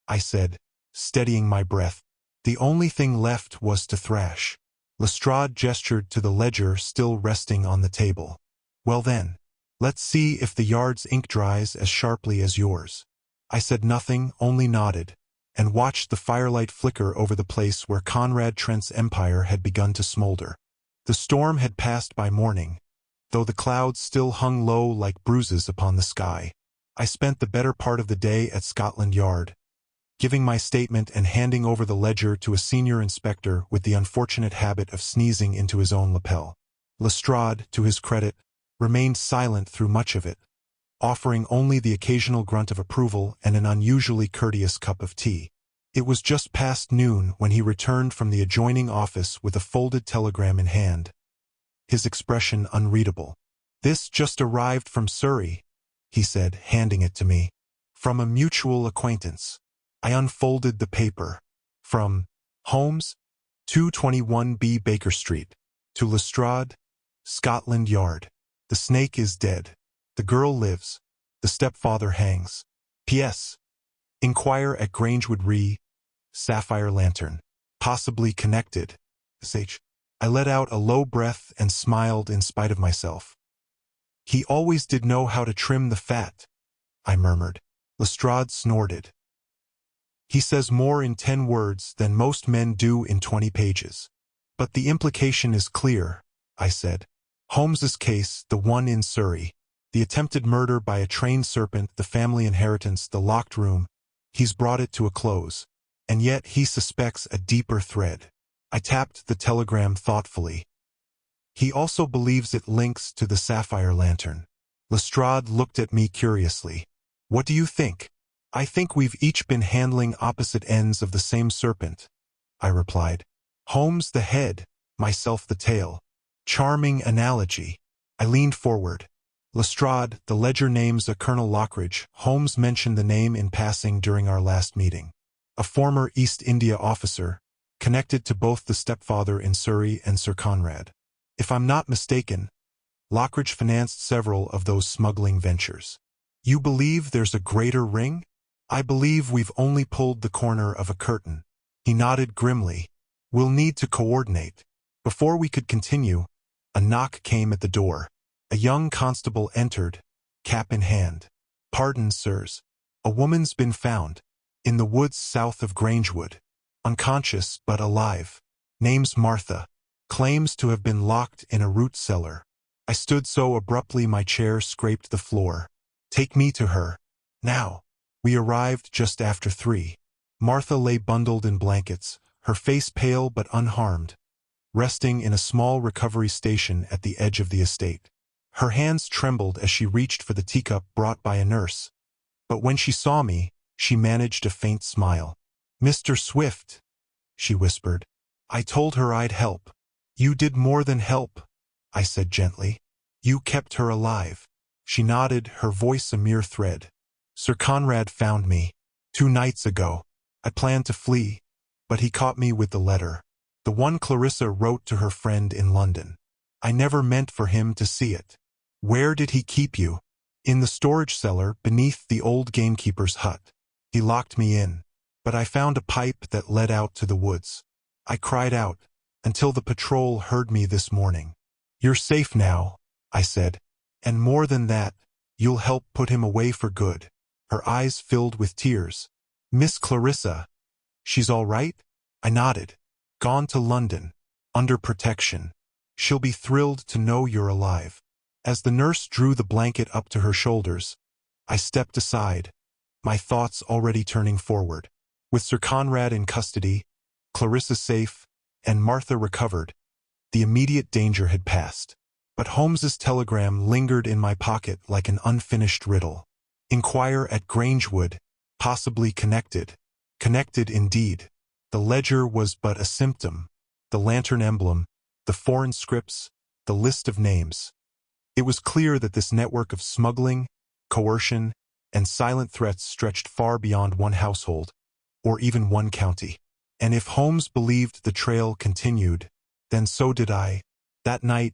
I said, steadying my breath. "The only thing left was to thrash." Lestrade gestured to the ledger still resting on the table. "Well then, let's see if the Yard's ink dries as sharply as yours." I said nothing, only nodded, and watched the firelight flicker over the place where Conrad Trent's empire had begun to smolder. The storm had passed by morning, though the clouds still hung low like bruises upon the sky. I spent the better part of the day at Scotland Yard, giving my statement and handing over the ledger to a senior inspector with the unfortunate habit of sneezing into his own lapel. Lestrade, to his credit, remained silent through much of it, offering only the occasional grunt of approval and an unusually courteous cup of tea. It was just past noon when he returned from the adjoining office with a folded telegram in hand, his expression unreadable. "This just arrived from Surrey," he said, handing it to me. "From a mutual acquaintance." I unfolded the paper. "From Holmes, 221B Baker Street, to Lestrade, Scotland Yard. The snake is dead. The girl lives. The stepfather hangs. P.S. Inquire at Grangewood Hall, Sapphire Lantern. Possibly connected. S.H. I let out a low breath and smiled in spite of myself. "He always did know how to trim the fat," I murmured. Lestrade snorted. "He says more in 10 words than most men do in 20 pages. But the implication is clear," I said. "Holmes's case, the one in Surrey, the attempted murder by a trained serpent, the family inheritance, the locked room, he's brought it to a close. And yet he suspects a deeper thread." I tapped the telegram thoughtfully. "He also believes it links to the Sapphire Lantern." Lestrade looked at me curiously. "What do you think?" "I think we've each been handling opposite ends of the same serpent," I replied. "Holmes the head, myself the tail. Charming analogy." I leaned forward. "Lestrade, the ledger names a Colonel Lockridge. Holmes mentioned the name in passing during our last meeting. A former East India officer, connected to both the stepfather in Surrey and Sir Conrad. If I'm not mistaken, Lockridge financed several of those smuggling ventures." "You believe there's a greater ring?" "I believe we've only pulled the corner of a curtain." He nodded grimly. "We'll need to coordinate." Before we could continue, a knock came at the door. A young constable entered, cap in hand. "Pardon, sirs. A woman's been found. In the woods south of Grangewood. Unconscious but alive. Name's Martha. Claims to have been locked in a root cellar." I stood so abruptly my chair scraped the floor. "Take me to her. Now." We arrived just after 3. Martha lay bundled in blankets, her face pale but unharmed, resting in a small recovery station at the edge of the estate. Her hands trembled as she reached for the teacup brought by a nurse, but when she saw me, she managed a faint smile. "Mr. Swift," she whispered. I told her I'd help. "You did more than help," I said gently. "You kept her alive." She nodded, her voice a mere thread. "Sir Conrad found me 2 nights ago. I planned to flee, but he caught me with the letter. The one Clarissa wrote to her friend in London. I never meant for him to see it." "Where did he keep you?" "In the storage cellar beneath the old gamekeeper's hut. He locked me in, but I found a pipe that led out to the woods. I cried out, until the patrol heard me this morning." "You're safe now," I said. "And more than that, you'll help put him away for good." Her eyes filled with tears. "Miss Clarissa, she's all right?" I nodded. "Gone to London, under protection. She'll be thrilled to know you're alive." As the nurse drew the blanket up to her shoulders, I stepped aside, my thoughts already turning forward. With Sir Conrad in custody, Clarissa safe, and Martha recovered. The immediate danger had passed. But Holmes's telegram lingered in my pocket like an unfinished riddle. Inquire at Grangewood, possibly connected. Connected indeed. The ledger was but a symptom. The lantern emblem, the foreign scripts, the list of names. It was clear that this network of smuggling, coercion, and silent threats stretched far beyond one household, or even one county. And if Holmes believed the trail continued, then so did I. That night,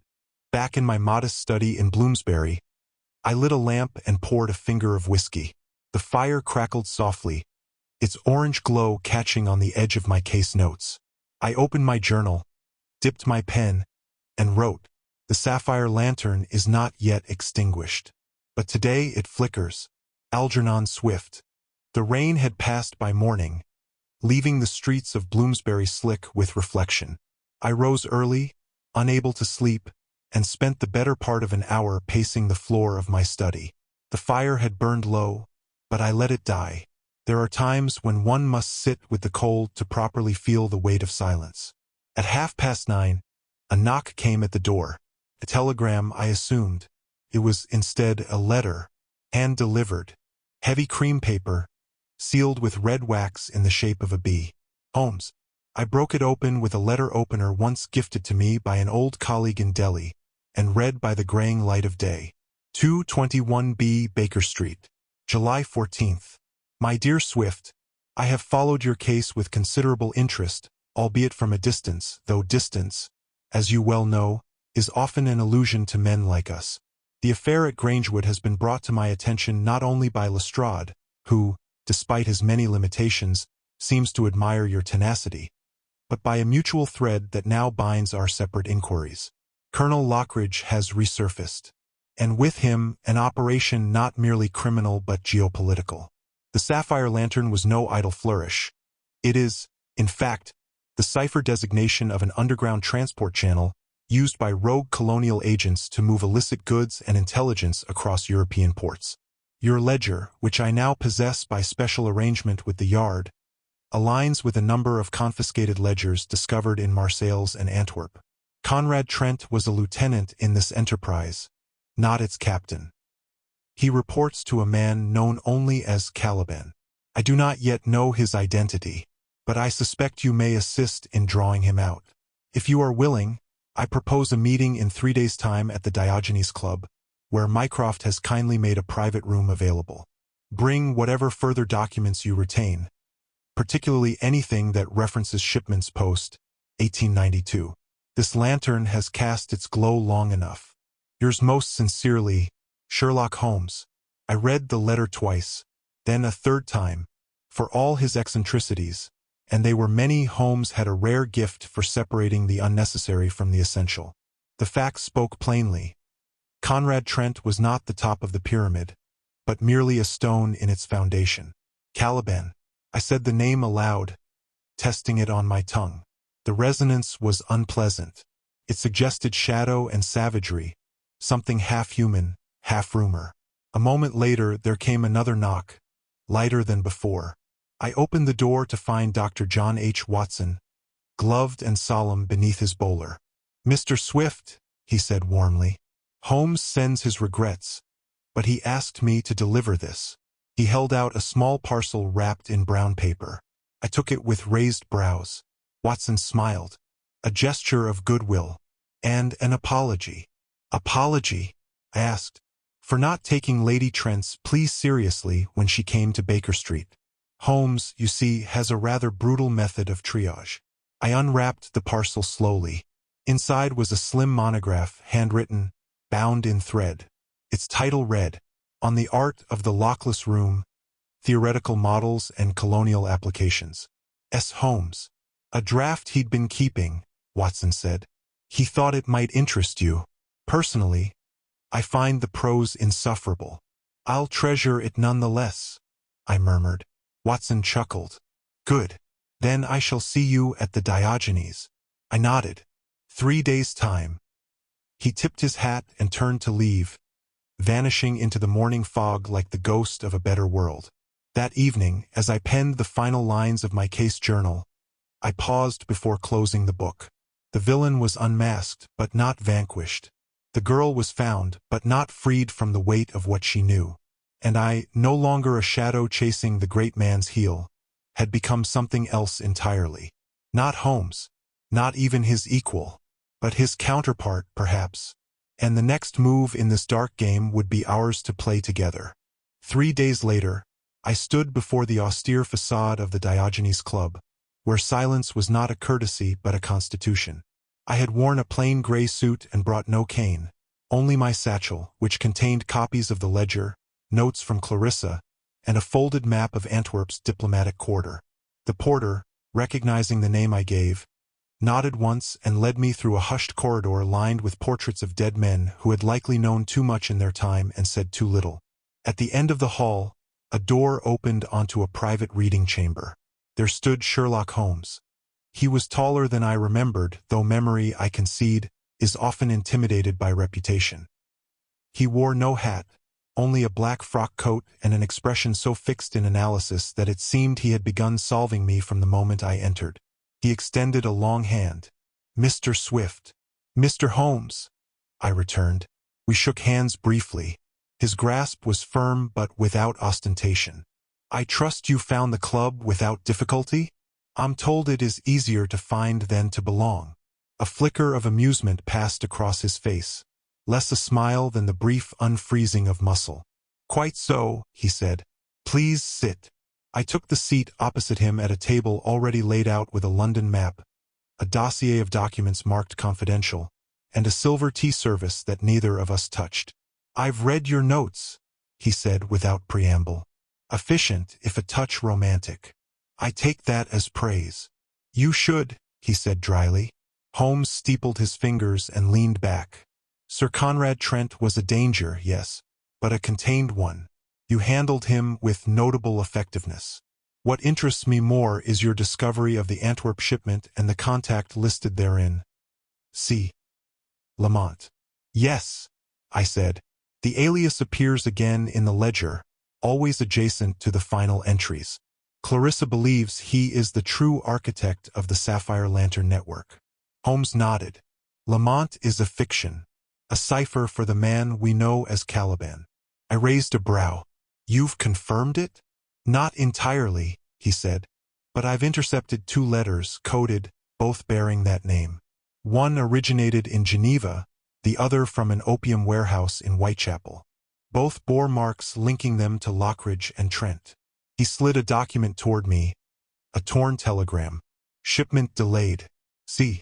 back in my modest study in Bloomsbury, I lit a lamp and poured a finger of whiskey. The fire crackled softly, its orange glow catching on the edge of my case notes. I opened my journal, dipped my pen, and wrote, "The Sapphire Lantern is not yet extinguished. But today it flickers." Algernon Swift. The rain had passed by morning, leaving the streets of Bloomsbury slick with reflection. I rose early, unable to sleep, and spent the better part of an hour pacing the floor of my study. The fire had burned low, but I let it die. There are times when one must sit with the cold to properly feel the weight of silence. At 9:30, a knock came at the door. A telegram, I assumed. It was instead a letter, hand-delivered, heavy cream paper, sealed with red wax in the shape of a bee. Holmes. I broke it open with a letter opener once gifted to me by an old colleague in Delhi, and read by the graying light of day. 221B Baker Street, July 14th. My dear Swift, I have followed your case with considerable interest, albeit from a distance, though distance, as you well know, is often an illusion to men like us. The affair at Grangewood has been brought to my attention not only by Lestrade, who, despite his many limitations, seems to admire your tenacity, but by a mutual thread that now binds our separate inquiries. Colonel Lockridge has resurfaced, and with him an operation not merely criminal but geopolitical. The Sapphire Lantern was no idle flourish. It is, in fact, the cipher designation of an underground transport channel used by rogue colonial agents to move illicit goods and intelligence across European ports. Your ledger, which I now possess by special arrangement with the Yard, aligns with a number of confiscated ledgers discovered in Marseilles and Antwerp. Conrad Trent was a lieutenant in this enterprise, not its captain. He reports to a man known only as Caliban. I do not yet know his identity, but I suspect you may assist in drawing him out. If you are willing, I propose a meeting in 3 days' time at the Diogenes Club, where Mycroft has kindly made a private room available. Bring whatever further documents you retain, particularly anything that references shipments post 1892. This lantern has cast its glow long enough. Yours most sincerely, Sherlock Holmes. I read the letter twice, then a third time, for all his eccentricities, and they were many. Holmes had a rare gift for separating the unnecessary from the essential. The facts spoke plainly. Conrad Trent was not the top of the pyramid, but merely a stone in its foundation. Caliban. I said the name aloud, testing it on my tongue. The resonance was unpleasant. It suggested shadow and savagery, something half-human, half-rumor. A moment later there came another knock, lighter than before. I opened the door to find Dr. John H. Watson, gloved and solemn beneath his bowler. "Mr. Swift," he said warmly, "Holmes sends his regrets, but he asked me to deliver this." He held out a small parcel wrapped in brown paper. I took it with raised brows. Watson smiled. A gesture of goodwill, and an apology. "Apology?" I asked. "For not taking Lady Trent's plea seriously when she came to Baker Street. Holmes, you see, has a rather brutal method of triage." I unwrapped the parcel slowly. Inside was a slim monograph, handwritten, bound in thread. Its title read, "On the Art of the Lockless Room, Theoretical Models and Colonial Applications. S. Holmes." A draft he'd been keeping, Watson said. He thought it might interest you. Personally, I find the prose insufferable. "I'll treasure it nonetheless," I murmured. Watson chuckled. "Good. Then I shall see you at the Diogenes." I nodded. 3 days' time. He tipped his hat and turned to leave, vanishing into the morning fog like the ghost of a better world. That evening, as I penned the final lines of my case journal, I paused before closing the book. The villain was unmasked, but not vanquished. The girl was found, but not freed from the weight of what she knew. And I, no longer a shadow chasing the great man's heel, had become something else entirely. Not Holmes, not even his equal, but his counterpart, perhaps. And the next move in this dark game would be ours to play together. 3 days later, I stood before the austere facade of the Diogenes Club, where silence was not a courtesy but a constitution. I had worn a plain gray suit and brought no cane, only my satchel, which contained copies of the ledger, notes from Clarissa, and a folded map of Antwerp's diplomatic quarter. The porter, recognizing the name I gave, nodded once and led me through a hushed corridor lined with portraits of dead men who had likely known too much in their time and said too little. At the end of the hall, a door opened onto a private reading chamber. There stood Sherlock Holmes. He was taller than I remembered, though memory, I concede, is often intimidated by reputation. He wore no hat, only a black frock coat and an expression so fixed in analysis that it seemed he had begun solving me from the moment I entered. He extended a long hand. "Mr. Swift." "Mr. Holmes," I returned. We shook hands briefly. His grasp was firm but without ostentation. "I trust you found the club without difficulty? I'm told it is easier to find than to belong." A flicker of amusement passed across his face, less a smile than the brief unfreezing of muscle. "Quite so," he said. "Please sit." I took the seat opposite him at a table already laid out with a London map, a dossier of documents marked confidential, and a silver tea service that neither of us touched. "I've read your notes," he said without preamble. Efficient, if a touch romantic. "I take that as praise." "You should," he said dryly. Holmes steepled his fingers and leaned back. "Sir Conrad Trent was a danger, yes, but a contained one. You handled him with notable effectiveness. What interests me more is your discovery of the Antwerp shipment and the contact listed therein. C. Lamont." "Yes," I said. "The alias appears again in the ledger, always adjacent to the final entries. Clarissa believes he is the true architect of the Sapphire Lantern network." Holmes nodded. "Lamont is a fiction, a cipher for the man we know as Caliban." I raised a brow. "You've confirmed it?" "Not entirely," he said, "but I've intercepted 2 letters, coded, both bearing that name. One originated in Geneva, the other from an opium warehouse in Whitechapel. Both bore marks linking them to Lockridge and Trent." He slid a document toward me, a torn telegram. "Shipment delayed. C.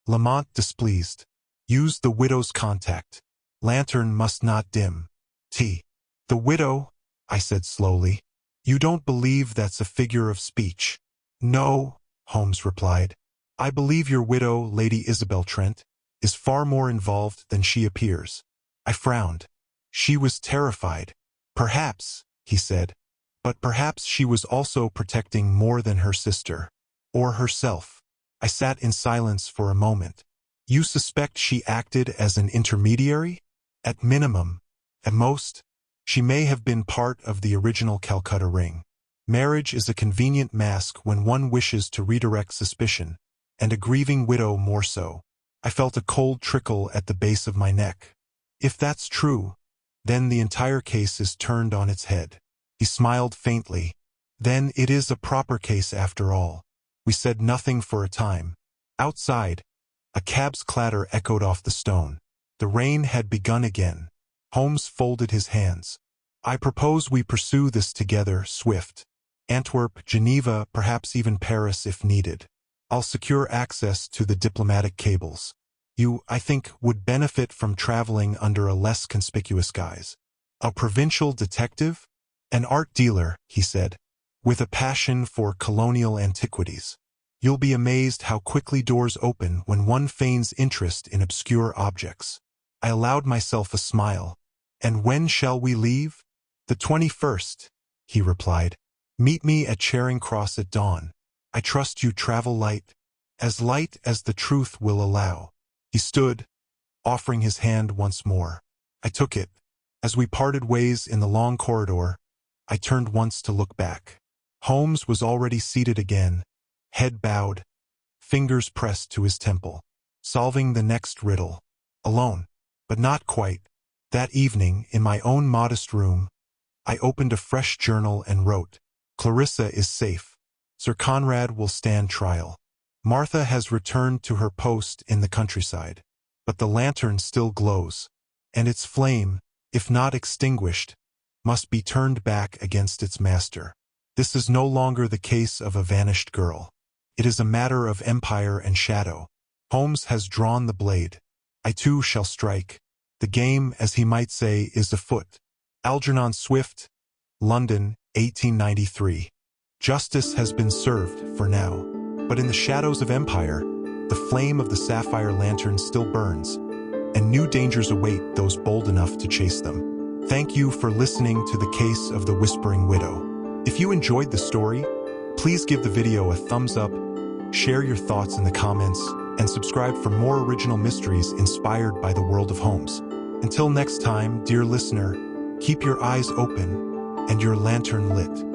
Lamont displeased. Use the widow's contact. Lantern must not dim. T." "The widow?" I said slowly. "You don't believe that's a figure of speech?" "No," Holmes replied. "I believe your widow, Lady Isabel Trent, is far more involved than she appears." I frowned. "She was terrified." "Perhaps," he said, "but perhaps she was also protecting more than her sister. Or herself." I sat in silence for a moment. "You suspect she acted as an intermediary?" "At minimum. At most, she may have been part of the original Calcutta ring. Marriage is a convenient mask when one wishes to redirect suspicion, and a grieving widow more so." I felt a cold trickle at the base of my neck. "If that's true, then the entire case is turned on its head." He smiled faintly. "Then it is a proper case after all." We said nothing for a time. Outside, a cab's clatter echoed off the stone. The rain had begun again. Holmes folded his hands. "I propose we pursue this together, Swift. Antwerp, Geneva, perhaps even Paris if needed. I'll secure access to the diplomatic cables. You, I think, would benefit from traveling under a less conspicuous guise." "A provincial detective?" "An art dealer," he said, "with a passion for colonial antiquities. You'll be amazed how quickly doors open when one feigns interest in obscure objects." I allowed myself a smile. "And when shall we leave?" "The 21st, he replied. "Meet me at Charing Cross at dawn. I trust you travel light as the truth will allow." He stood, offering his hand once more. I took it. As we parted ways in the long corridor, I turned once to look back. Holmes was already seated again, head bowed, fingers pressed to his temple, solving the next riddle. Alone, but not quite. That evening, in my own modest room, I opened a fresh journal and wrote, "Clarissa is safe. Sir Conrad will stand trial. Martha has returned to her post in the countryside. But the lantern still glows, and its flame, if not extinguished, must be turned back against its master. This is no longer the case of a vanished girl. It is a matter of empire and shadow. Holmes has drawn the blade. I too shall strike. The game, as he might say, is afoot." Algernon Swift, London, 1893. Justice has been served for now, but in the shadows of empire, the flame of the Sapphire Lantern still burns, and new dangers await those bold enough to chase them. Thank you for listening to the case of the Whispering Widow. If you enjoyed the story, please give the video a thumbs up, share your thoughts in the comments, and subscribe for more original mysteries inspired by the world of Holmes. Until next time, dear listener, keep your eyes open and your lantern lit.